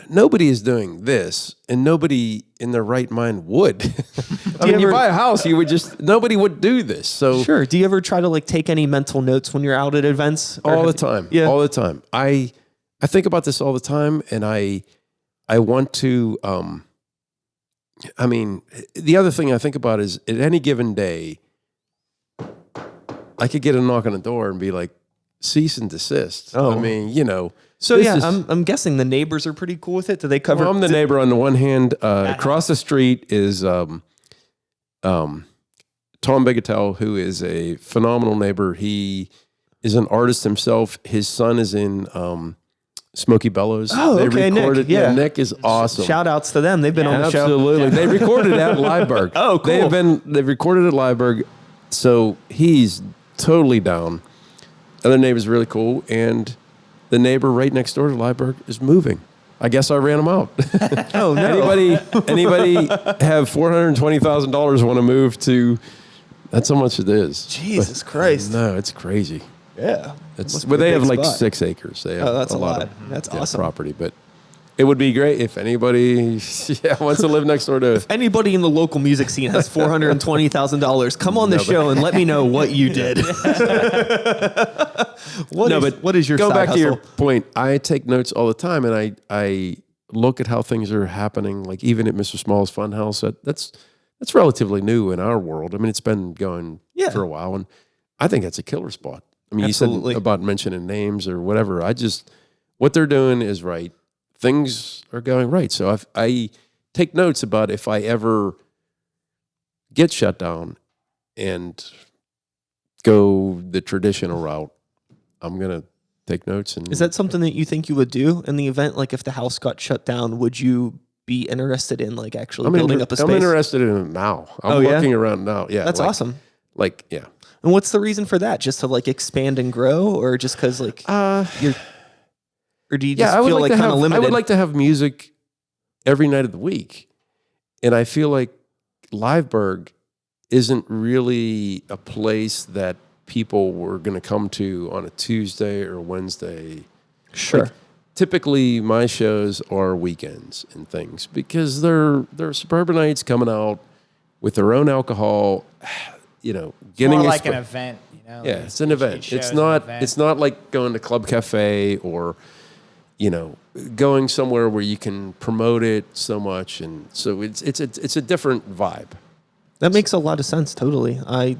nobody is doing this, and nobody in their right mind would. You buy a house, nobody would do this. So sure. Do you ever try to like take any mental notes when you're out at events? All the time. Yeah. All the time. I think about this all the time, and I want to, the other thing I think about is at any given day, I could get a knock on the door and be like, cease and desist. Oh. So I'm guessing the neighbors are pretty cool with it. Do they cover? Well, I'm the neighbor on the one hand. Across the street is Tom Bigatel, who is a phenomenal neighbor. He is an artist himself. His son is in Smokey Bellows. Oh, okay, recorded, Nick. Yeah. Nick is awesome. Shout outs to them. They've been on the show. Absolutely. They recorded at Liveberg. Oh, cool. They've recorded at Liveberg, so he's totally down. Other neighbor's really cool, and the neighbor right next door to Liveberg is moving. I guess I ran him out. Oh no! Anybody have $420,000 want to move to? That's how much it is. Jesus Christ! No, it's crazy. Yeah. Well, they have like 6 acres. They have that's a lot. of That's awesome. property, but it would be great if anybody wants to live next door to. Anybody in the local music scene has $420,000. Come on the show and let me know what you did. What is your go side back hustle? to your point? I take notes all the time, and I look at how things are happening. Like even at Mr. Small's Funhouse, that's relatively new in our world. I mean, it's been going for a while, and I think that's a killer spot. I mean, Absolutely. you said about mentioning names or whatever. What they're doing is right. Things are going right. So I take notes about if I ever get shut down and go the traditional route, I'm going to take notes. And Is that something that you think you would do in the event? Like if the house got shut down, would you be interested in like actually building up a space? I'm interested in it now. I'm looking around now. Yeah. That's awesome. Like, yeah. And what's the reason for that? Just to like expand and grow, or just because like you're, or do you just feel like kind of limited? I would like to have music every night of the week, and I feel like Liveberg isn't really a place that people were going to come to on a Tuesday or Wednesday. Sure. Like, typically, my shows are weekends and things because they're suburbanites coming out with their own alcohol. You know, getting more like an event. You know, yeah, it's an event. It's not like going to Club Cafe or, you know, going somewhere where you can promote it so much, and so it's a different vibe. That makes a lot of sense. Totally. I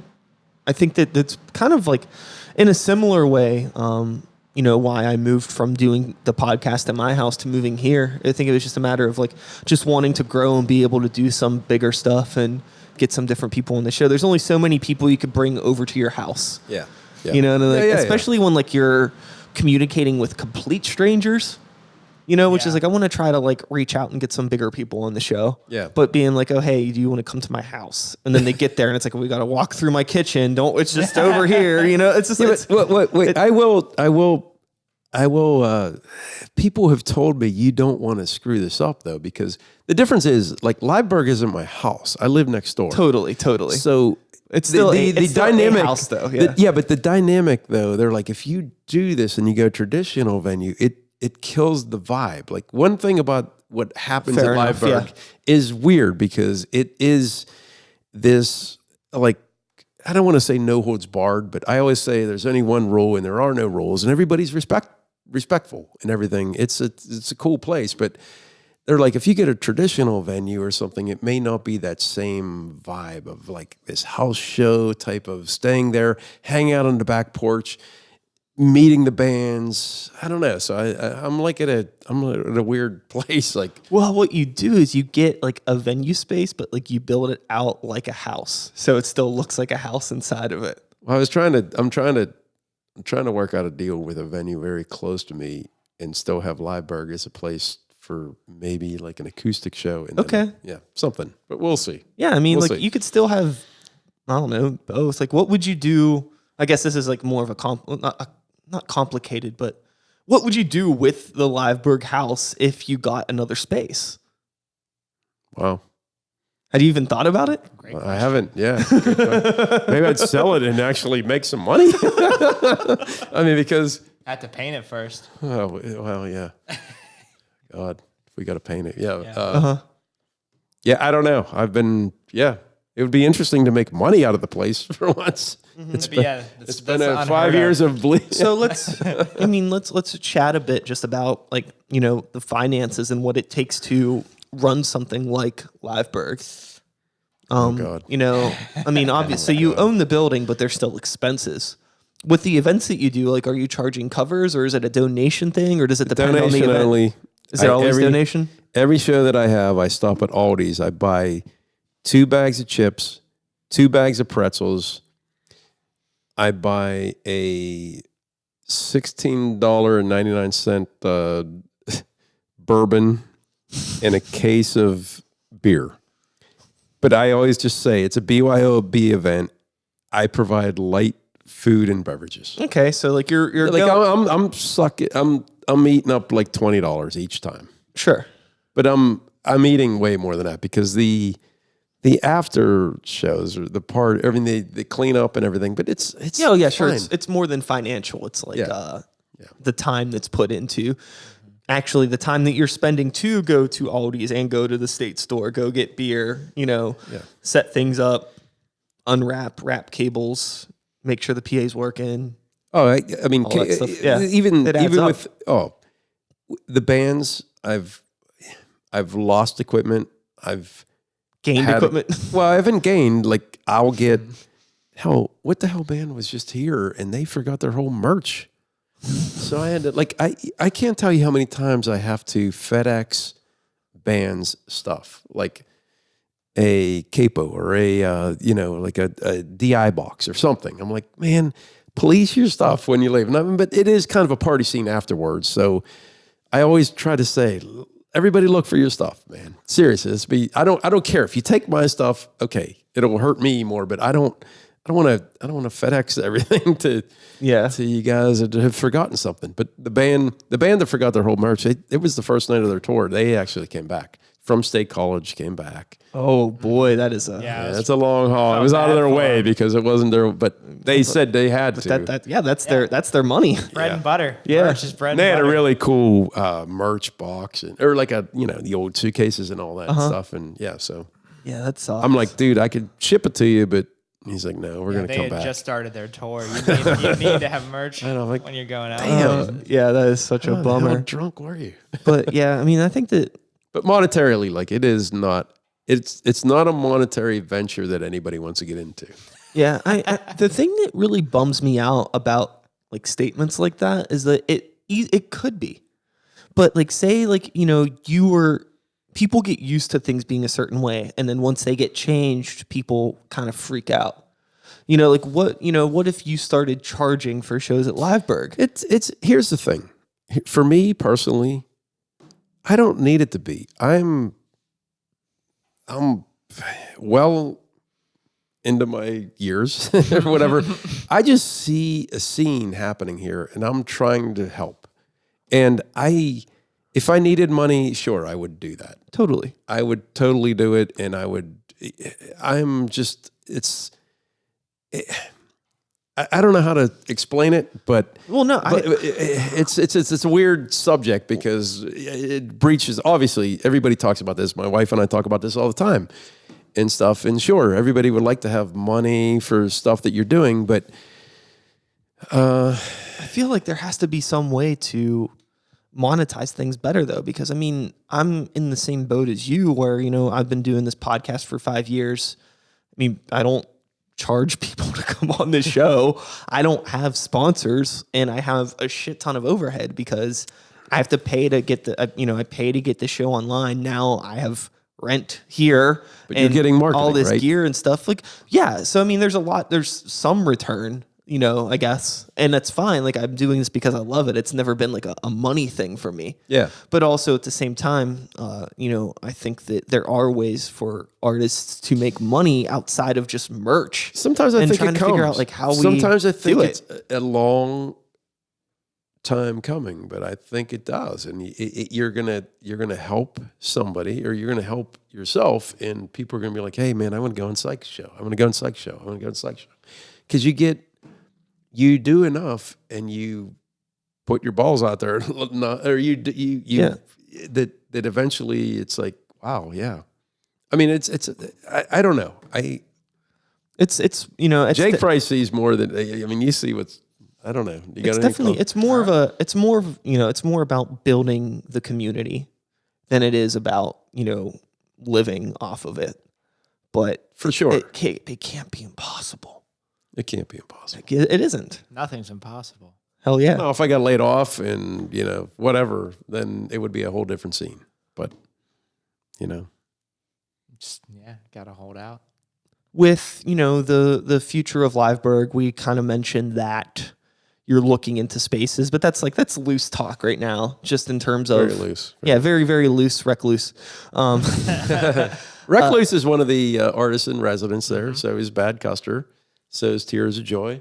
think that that's kind of like in a similar way. You know, why I moved from doing the podcast at my house to moving here. I think it was just a matter of like just wanting to grow and be able to do some bigger stuff and get some different people on the show. There's only so many people you could bring over to your house. Yeah. You know, and like, especially when like you're communicating with complete strangers, you know, which is like, I want to try to like reach out and get some bigger people on the show. Yeah. But being like, oh, hey, do you want to come to my house? And then they get there and it's like, we got to walk through my kitchen. It's just over here. You know, it's just, wait. I will. People have told me you don't want to screw this up though, because the difference is like Liveberg isn't my house. I live next door. Totally. So it's still the dynamic house though. Yeah. But the dynamic though, they're like, if you do this and you go traditional venue, it kills the vibe. Like one thing about what happens Fair at enough, Liveberg is weird because it is this like, I don't want to say no holds barred, but I always say there's only one rule and there are no rules, and everybody's respectful and everything. It's a cool place, but they're like, if you get a traditional venue or something, it may not be that same vibe of like this house show type of staying there, hanging out on the back porch, meeting the bands. I don't know. So I'm like at a weird place. Like, well, what you do is you get like a venue space, but like you build it out like a house, so it still looks like a house inside of it. Well, I'm trying to work out a deal with a venue very close to me and still have Liveberg as a place for maybe like an acoustic show. And okay. Yeah, something. But we'll see. Yeah, I mean, we'll like see. you could still have, I don't know, both. Like, what would you do? I guess this is like more of a not complicated, but what would you do with the Liveberg house if you got another space? Wow. Had you even thought about it? I haven't. Yeah. Maybe I'd sell it and actually make some money. I mean, because I had to paint it first. Oh, well, yeah. God, if we got to paint it. Yeah. Yeah, I don't know. It would be interesting to make money out of the place for once. Mm-hmm. It's been 5 years of bleed. So let's chat a bit just about like, you know, the finances and what it takes to run something like Liveberg. Oh God. You know, I mean, obviously you own the building, but there's still expenses. With the events that you do, like, are you charging covers or is it a donation thing or does it depend on the event? Only. Is there always donation? Every show that I have, I stop at Aldi's. I buy 2 bags of chips, 2 bags of pretzels. I buy a $16.99 bourbon and a case of beer. But I always just say it's a BYOB event. I provide light food and beverages. Okay, so like you're like I'm eating up like $20 each time. Sure. But I'm eating way more than that because the the after shows or the part, everything they clean up and everything, but it's Yeah, yeah, sure. fine. It's more than financial. It's like Yeah. the time that's put into actually the time that you're spending to go to Aldi's and go to the state store, go get beer, set things up, wrap cables, make sure the PA's working. Oh, I mean, All that stuff. Yeah. even It adds even up. with the bands, I've lost equipment. I've Gained equipment. Well, I haven't gained. Like I'll get what the hell band was just here and they forgot their whole merch. So I had to I can't tell you how many times I have to FedEx bands stuff like a capo or like a DI box or something. I'm like, man, police your stuff when you leave. But it is kind of a party scene afterwards. So I always try to say, everybody look for your stuff, man. Seriously, I don't care if you take my stuff. Okay, it'll hurt me more, but I don't want to FedEx everything to you guys that have forgotten something. But the band that forgot their whole merch, it was the first night of their tour. They actually came back from State College, came back. Oh boy, that is it's a long haul. It was out of their way because it wasn't their. But they said they had to. That's their money. Bread and butter. Yeah. Merch is bread and They had butter. a really cool merch box or like the old suitcases and all that stuff. And so Yeah, that sucks. I'm like, dude, I could ship it to you, but he's like, no, we're gonna They come had back. just started their tour. You need to have merch when you're going out. Damn. yeah, that is such a How bummer. drunk were you? But yeah, I mean, I think that But monetarily, like it is not. It's not a monetary venture that anybody wants to get into. yeah, I the thing that really bums me out about like statements like that is that it could be, but like say like people get used to things being a certain way, and then once they get changed, people kind of freak out. What if you started charging for shows at Liveberg? It's here's the thing. For me personally, I don't need it to be. I'm well into my years or whatever. I just see a scene happening here and I'm trying to help. And if I needed money, sure, I would do that. Totally. I would totally do it. And I don't know how to explain it, but it's a weird subject because it breaches. Obviously, everybody talks about this. My wife and I talk about this all the time and stuff. And sure, everybody would like to have money for stuff that you're doing, but I feel like there has to be some way to monetize things better, though, because I mean, I'm in the same boat as you, where I've been doing this podcast for 5 years. I mean, I don't charge people to come on this show. I don't have sponsors, and I have a shit ton of overhead because I have to pay to get I pay to get the show online. Now I have rent here, but you're getting marketing, all this right? gear and stuff. Like, yeah. So I mean, there's some return, I guess, and that's fine. Like, I'm doing this because I love it. It's never been like a money thing for me. Yeah. But also at the same time, I think that there are ways for artists to make money outside of just merch. Sometimes I think trying it to figure comes. out like how Sometimes I think do it's a long time coming, but I think it does. And you're gonna help somebody, or you're gonna help yourself, and people are gonna be like, "Hey, man, I want to go on Psych's show. I want to go on Psych's show. I want to go on Psych's show," because you do enough, and you put your balls out there, that eventually it's like, wow, yeah. I mean, I don't know. it's Jake Price sees more than, I mean, you see what's, I don't know. You it's definitely, it's more about building the community than it is about, living off of it. But for sure, it can't be impossible. It can't be impossible. It isn't. Nothing's impossible. Hell yeah. No, if I got laid off and, whatever, then it would be a whole different scene. But, Just, gotta hold out. With, the future of Liveberg, we kind of mentioned that you're looking into spaces, but that's loose talk right now, just in terms of... Very loose. Very, very loose, recluse. Recluse is one of the artists in residence there, so he's Bad Custer. So is Tears of Joy.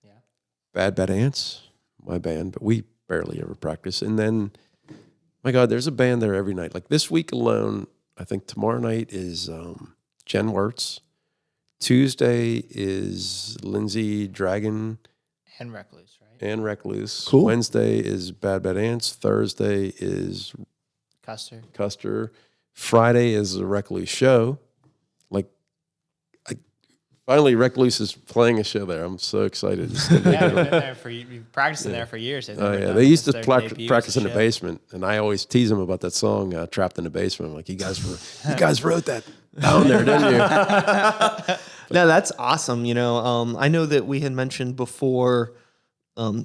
Yeah. Bad Ants, my band, but we barely ever practice. And then, my God, there's a band there every night. Like this week alone, I think tomorrow night is Jen Wirtz. Tuesday is Lindsay Dragon And Recluse, right? and Recluse. Cool. Wednesday is Bad Bad Ants. Thursday is Custer. Friday is a Recluse show. Like, finally, Recluse is playing a show there. I'm so excited. Yeah, we've been there you've practicing there for years. Oh, yeah. They used to practice in the basement, and I always tease them about that song, Trapped in the Basement. I'm like, you guys wrote that down there, didn't you? No, that's awesome. I know that we had mentioned before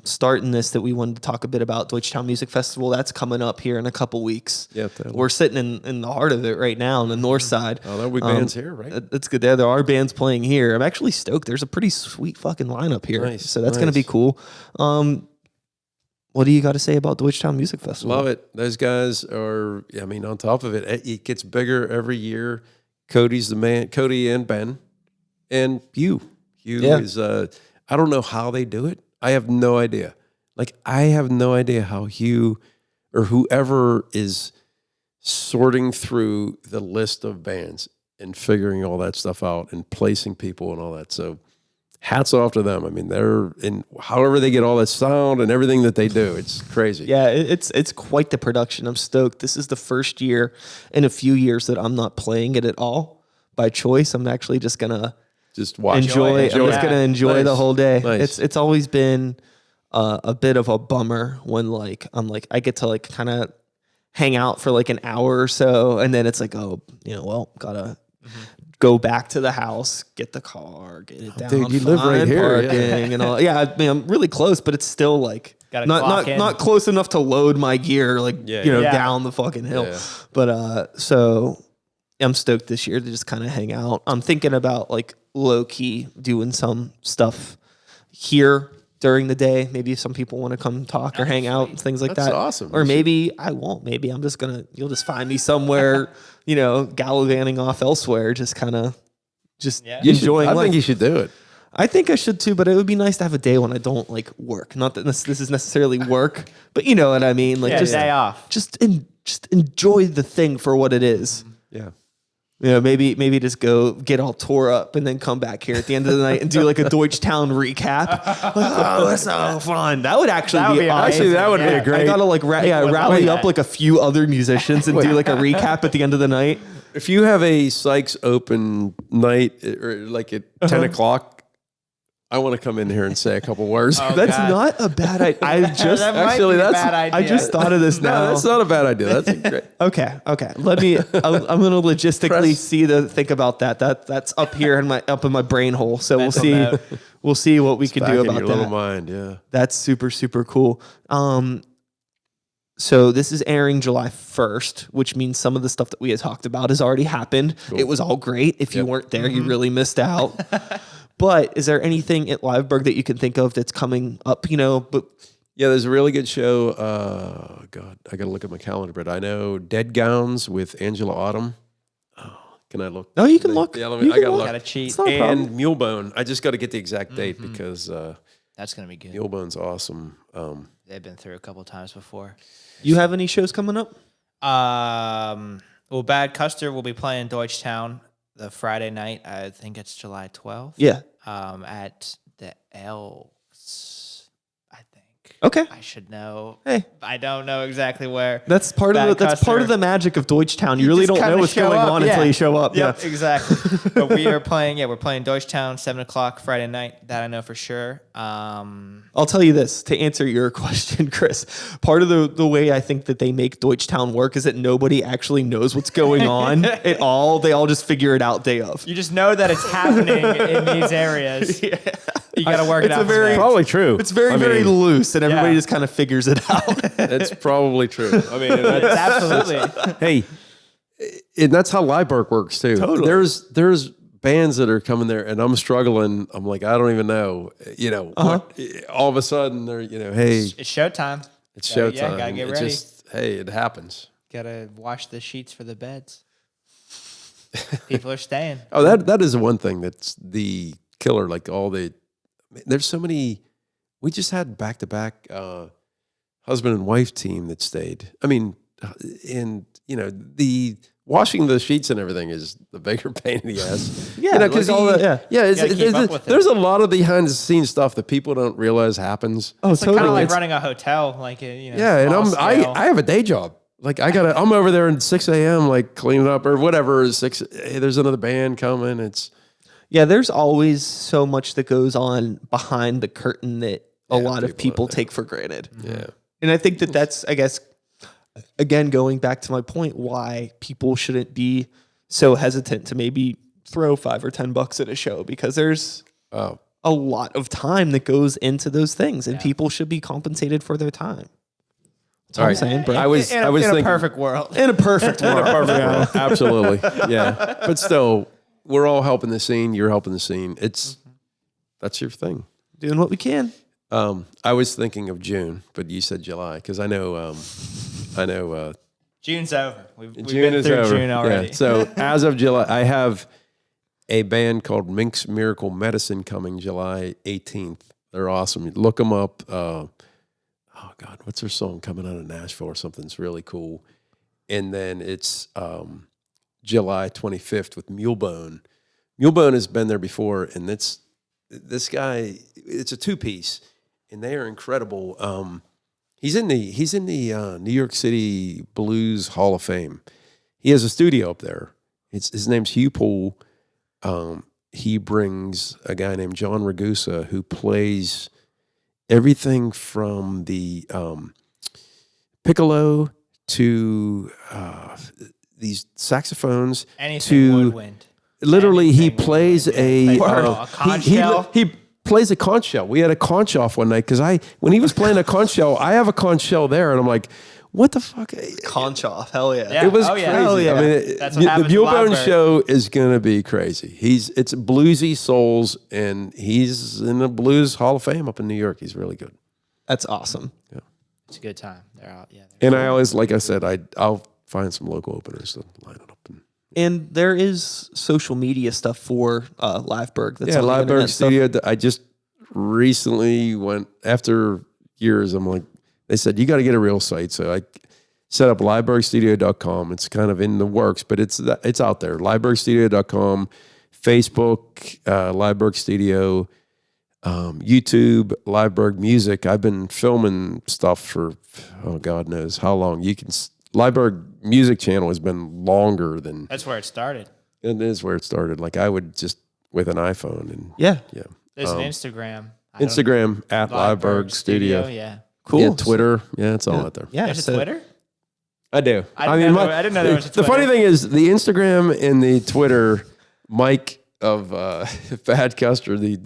starting this that we wanted to talk a bit about Deutschtown Music Festival. That's coming up here in a couple weeks. Yeah, totally. We're sitting in the heart of it right now on the north side. Oh, there'll be bands here, right? That's good. There are bands playing here. I'm actually stoked. There's a pretty sweet fucking lineup here. Nice, so that's going to be cool. What do you got to say about Deutschtown Music Festival? Love it. Those guys are, on top of it, it gets bigger every year. Cody's the man, Cody and Ben. And Hugh is, I don't know how they do it. I have no idea. I have no idea how Hugh or whoever is sorting through the list of bands and figuring all that stuff out and placing people and all that. So hats off to them. They're in however they get all that sound and everything that they do. It's crazy. Yeah, it's quite the production. I'm stoked. This is the first year in a few years that I'm not playing it at all by choice. I'm actually just gonna watch. Enjoy. I'm just gonna enjoy the whole day. Nice. It's always been a bit of a bummer when I get to kind of hang out for an hour or so, and then it's gotta go back to the house, get the car, get it down. Dude, you live right here, parking and all. Yeah, I'm really close, but it's still not close enough to load my gear down the fucking hill. Yeah. But so I'm stoked this year to just kind of hang out. I'm thinking about low key doing some stuff here during the day. Maybe if some people want to come talk or hang out and things like That's that. awesome. Or maybe I won't. Maybe I'm just you'll just find me somewhere, gallivanting off elsewhere, just kind of enjoying life. I think you should do it. I think I should too, but it would be nice to have a day when I don't work. Not that this is necessarily work, but you know what I mean. Just day off. Just enjoy the thing for what it is. Yeah. Maybe just go get all tore up and then come back here at the end of the night and do a Deutschtown recap. Oh, that's so fun. That would actually be awesome. Actually, that would be a great. I gotta rally up a few other musicians and do a recap at the end of the night. If you have a Sykes open night or at 10 o'clock, I want to come in here and say a couple words. Oh, that's God. not a bad idea. I just Actually, that's a bad idea. I just thought of this now. No, that's not a bad idea. That's a great. Okay. Let me. I'm going to logistically think about that. That's up here in my brain hole. So we'll see. note. We'll see what we can Back do in about your that. little mind, yeah. That's super, super cool. So this is airing July 1st, which means some of the stuff that we had talked about has already happened. Cool. It was all great. If you weren't there, you really missed out. But is there anything at Liveberg that you can think of that's coming up, But yeah, there's a really good show. God, I got to look at my calendar, but I know Dead Gowns with Angela Autumn. Oh, can I look? No, you can look. Yeah, You I can got to look. look. Gotta cheat. It's not a problem. And Mulebone. I just got to get the exact date because That's gonna be good. Mulebone's awesome. They've been through a couple times before. You have any shows coming up? Well, Bad Custer will be playing Deutschtown the Friday night. I think it's July 12th. Yeah. At the Elks, I think. Okay. I should know. Hey. I don't know exactly where. That's part of the magic of Deutschtown. You really just don't know kinda what's show going up, on yeah. until you show up. Yep, Yeah. exactly. But we're playing Deutschtown 7:00 Friday night. That I know for sure. I'll tell you this to answer your question, Chris. Part of the way I think that they make Deutschtown work is that nobody actually knows what's going on at all. They all just figure it out day of. You just know that it's happening in these areas. Yeah. You got to work it out. Probably true. It's very loose, and everybody just kind of figures it out. That's probably true. It's absolutely. Hey, and that's how Liveberg works too. Totally. There's bands that are coming there, and I'm struggling. I'm like, I don't even know. What, all of a sudden they're, hey, It's showtime. it's showtime. Yeah, gotta get ready. It happens. Gotta wash the sheets for the beds. People are staying. Oh, that is one thing that's the killer. There's so many. We just had back-to-back husband and wife team that stayed. And the washing the sheets and everything is the bigger pain in the ass. Yeah, because like all the- there's a lot of behind the scenes stuff that people don't realize happens. Oh, It's kind of totally. like running a hotel, like Yeah, and small scale. I have a day job. Like I'm over there at 6 a.m. like cleaning up or whatever. Hey, there's another band coming. Yeah, there's always so much that goes on behind the curtain that a lot of people take for granted. Yeah. And I think that's, I guess, again, going back to my point, why people shouldn't be so hesitant to maybe throw $5 or $10 at a show, because there's a lot of time that goes into those things, and people should be compensated for their time. That's all I'm saying, bro. I was in thinking, a perfect world. In a perfect world. absolutely. Yeah. But still, we're all helping the scene. You're helping the scene. That's your thing. Doing what we can. I was thinking of June, but you said July because I know. June's over. We've June been through June already. Yeah. So as of July, I have a band called Mink's Miracle Medicine coming July 18th. They're awesome. Look them up. Oh God, what's their song coming out of Nashville or something? It's really cool. And then it's July 25th with Mulebone. Mulebone has been there before, and this guy. It's a 2-piece, and they are incredible. He's in the New York City Blues Hall of Fame. He has a studio up there. His name's Hugh Poole. He brings a guy named John Ragusa who plays everything from the piccolo to these saxophones. Anything to woodwind. literally he Anything plays woodwind. a A conch shell? he plays a conch shell. We had a conch off one night because when he was playing a conch shell, I have a conch shell there, and I'm like, what the fuck? Conch off. Hell yeah. Yeah. It was Oh, crazy. yeah. Hell yeah. I mean, That's what the happens Mulebone at Library. show is gonna be crazy. It's bluesy souls, and he's in the Blues Hall of Fame up in New York. He's really good. That's awesome. It's a good time. They're out. Yeah. And I always, like I said, I'll find some local openers to line it up. And there is social media stuff for Liveberg. That's Yeah, on the Liveberg internet stuff. Studio. I just recently went, after years, I'm like, they said, you got to get a real site. So I set up livebergstudio.com. It's kind of in the works, but it's out there. livebergstudio.com, Facebook, Liveberg Studio, YouTube, Liveberg Music. I've been filming stuff for, God knows how long. Liveberg Music channel has been longer than. That's where it started. It is where it started. Like I would just with an iPhone and Yeah. There's an Instagram. Instagram at Liveberg Studio. Yeah. Cool. Yeah, Twitter. Yeah, it's all out there. Yeah. There's so- a Twitter? I do. I didn't know there was a The funny Twitter. thing is the Instagram and the Twitter, Mike of Bad Custer, the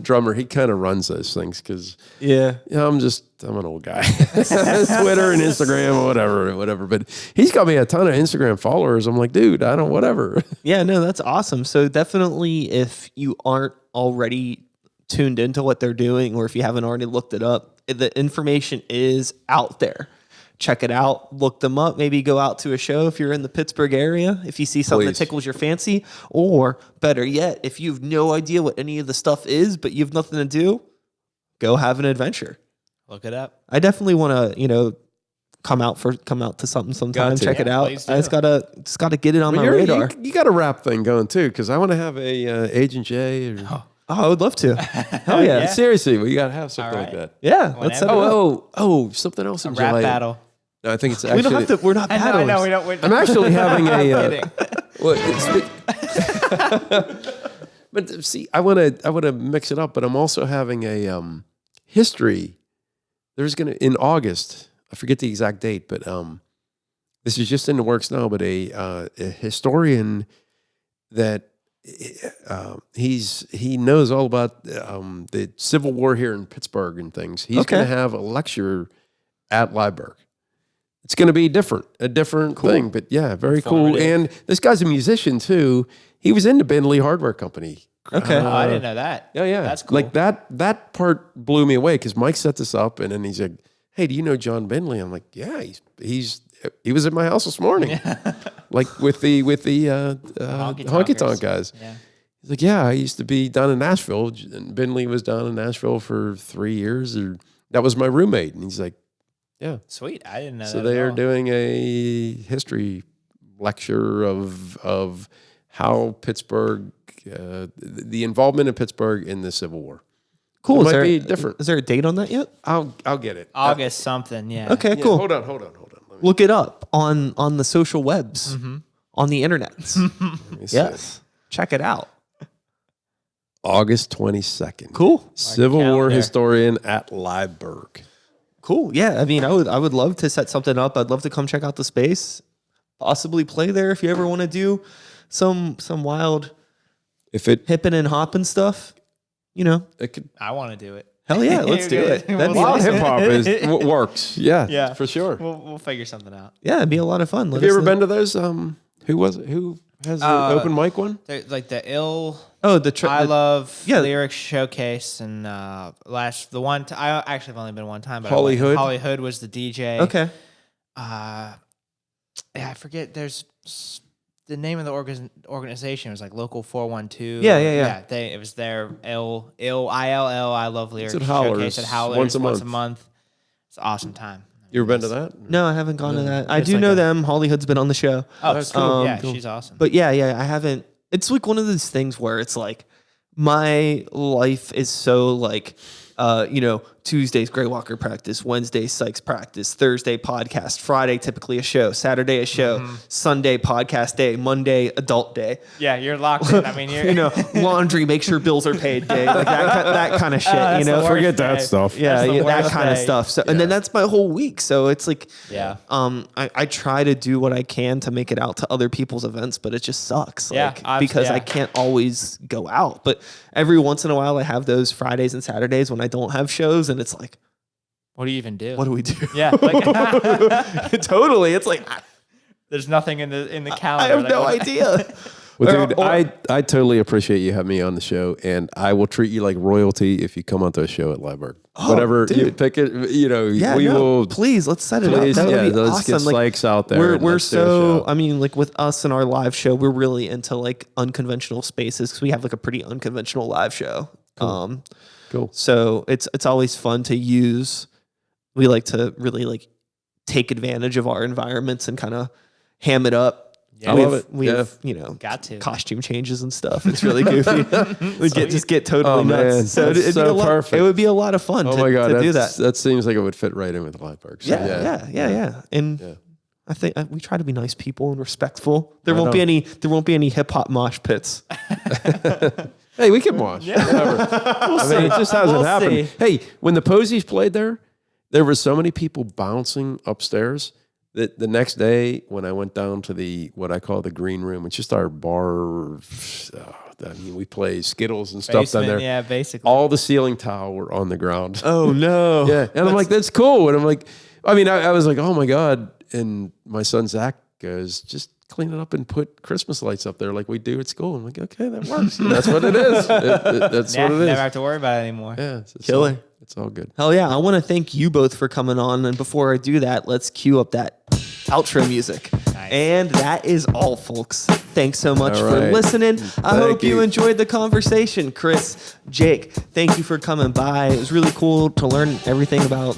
drummer, he kind of runs those things because Yeah. I'm an old guy. Twitter and Instagram or whatever. But he's got me a ton of Instagram followers. I'm like, dude, I don't, whatever. Yeah, no, that's awesome. So definitely if you aren't already tuned into what they're doing, or if you haven't already looked it up, the information is out there. Check it out, look them up, maybe go out to a show if you're in the Pittsburgh area, if you see something Please. that tickles your fancy, or better yet, if you have no idea what any of the stuff is, but you have nothing to do, go have an adventure. Look it up. I definitely want to, come out to something sometime, Got to. check it Yeah, out. please do. I just gotta get it on my Well, radar. you got a rap thing going too, because I want to have a Agent J. Or, Oh, I would love to. Hell yeah. Yeah. Seriously, we got to have something All like right. that. Yeah, let's set it up. Oh, something else in A July. rap battle. No, I think it's We actually. don't have to. We're not I battling. know. We don't. I'm actually having a. kidding. Well, but see, I want to mix it up, but I'm also having a history. There's gonna in August. I forget the exact date, but this is just in the works now. But a historian that he knows all about the Civil War here in Pittsburgh and things. He's Okay. going to have a lecture at Liveberg. It's going to be a different thing, but yeah, very cool. Informative. And this guy's a musician too. He was in the Bentley Hardware Company. Okay. Oh, I didn't know that. Yeah. That's cool. Like that part blew me away because Mike set this up, and then he's like, "Hey, do you know John Bentley?" I'm like, "Yeah, he was at my house this morning, like with the honky tonk guys." Yeah. He's like, "Yeah, I used to be down in Nashville, and Bentley was down in Nashville for 3 years. Or that was my roommate." And he's like, Yeah. Sweet. I didn't know So that. they at are all. doing a history lecture of how Pittsburgh, the involvement of Pittsburgh in the Civil War. Cool. It Is might there, be different. Is there a date on that yet? I'll get it. August something. Yeah. Okay, Yeah, cool. Hold on. Let me Look it up on the social webs, on the internets. see. Yes. Check it out. August 22nd. Cool. Civil War calendar. historian at Liveberg. Cool. Yeah. I mean, I would love to set something up. I'd love to come check out the space, possibly play there if you ever want to do some wild If it hipping and hopping stuff. You know, it could I want to do it. hell yeah, let's do it. That'd be awesome. hip hop works. Yeah. Yeah. For sure. We'll figure something out. Yeah, it'd be a lot of fun. Have you ever been to those? Who was it? Who has the open mic one? Like the ill. Oh, I love yeah. lyrics showcase and I actually have only been one time, but Holly Hood? Holly Hood was the DJ. Okay. Yeah, I forget. The name of the organization was like Local 412. Yeah. It was their ILL. I love lyrics It's at Howlers, showcase at Howlers once a month. It's an awesome time. You ever been to that? No, I haven't gone to that. I It's do like know a- them. Holly Hood's been on the show. Oh, That's cool. cool. Yeah, Cool. she's awesome. But yeah, I haven't. It's like one of those things where it's like my life is so like, Tuesday's Gray Walker practice, Wednesday Sykes practice, Thursday podcast, Friday typically a show, Saturday a show, Sunday podcast day, Monday adult day. Yeah, you're locked in. I mean, you're Laundry, make sure bills are paid day, like that kind of shit. that's the worst Forget that day. stuff. Yeah, That's the that worst kind of day. stuff. So, and then that's my whole week. So it's like, Yeah. I try to do what I can to make it out to other people's events, but it just sucks. Yeah, because I yeah. can't always go out. But every once in a while, I have those Fridays and Saturdays when I don't have shows, and it's like, What do you even do? what do we do? Yeah, like, Totally. It's like there's nothing in the I calendar. have no idea. Well, dude, Or- I totally appreciate you having me on the show, and I will treat you like royalty if you come onto a show at Liveberg. Whatever you dude. pick it, Yeah, we no, will. please let's set it Please, up. That would be let's awesome. get Sykes out there. and We're let's do a so show. I mean, like with us and our live show, we're really into like unconventional spaces because we have like a pretty unconventional live show. Cool. So it's always fun to use. We like to really like take advantage of our environments and kind of ham it up. Yeah. I we love have, it. We Yeah. have, Got to. costume changes and stuff. It's really goofy. We get totally Oh, nuts. man. So That's it'd be so a lot, perfect. It would be a lot of fun Oh my god, to do that's- that. That seems like it would fit right in with Liveberg. So, Yeah. And Yeah. I think we try to be nice people and respectful. There I won't be know. any hip hop mosh pits. Hey, we can watch. Whatever. I mean, it just hasn't We'll happened. see. Hey, when the Posies played there were so many people bouncing upstairs that the next day when I went down to what I call the green room, it's just our bar. I mean, we play Skittles and stuff down Basement, there. yeah, basically. All the ceiling tile were on the ground. Oh no. Yeah. And I'm like, that's cool. And I'm like, I was like, oh my God. And my son, Zach, goes, just clean it up and put Christmas lights up there like we do at school. I'm like, okay, that works. And that's what it is. That's what it is. Never have to worry about it anymore. Yeah. It's Killer. It's all good. Hell yeah. I want to thank you both for coming on. And before I do that, let's cue up that outro music. Nice. And that is all, folks. Thanks so much All for right. listening. I Thank hope you you. enjoyed the conversation. Chris, Jake, thank you for coming by. It was really cool to learn everything about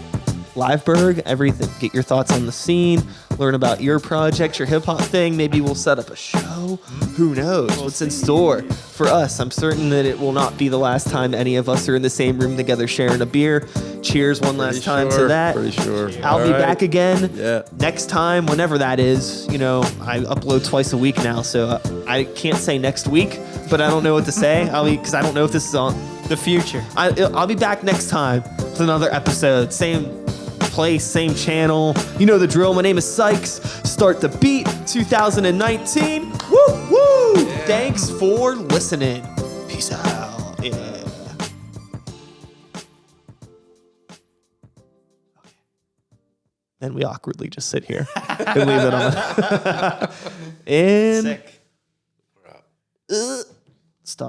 Liveberg, everything, get your thoughts on the scene, learn about your project, your hip hop thing. Maybe we'll set up a show. Who knows what's in store for us? I'm certain that it will not be the last time any of us are in the same room together sharing a beer. Cheers one last time to that. Pretty sure. I'll All be right. back again Yeah. next time, whenever that is. I upload twice a week now, so I can't say next week, but I don't know what to say. Because I don't know if this is on The future. I'll be back next time with another episode. Same place, same channel. You know the drill. My name is Sykes. Start the Beat 2019. Woo, woo. Yeah. Thanks for listening. Peace out. Yeah. Then we awkwardly just sit here and leave it on. And Sick. stop.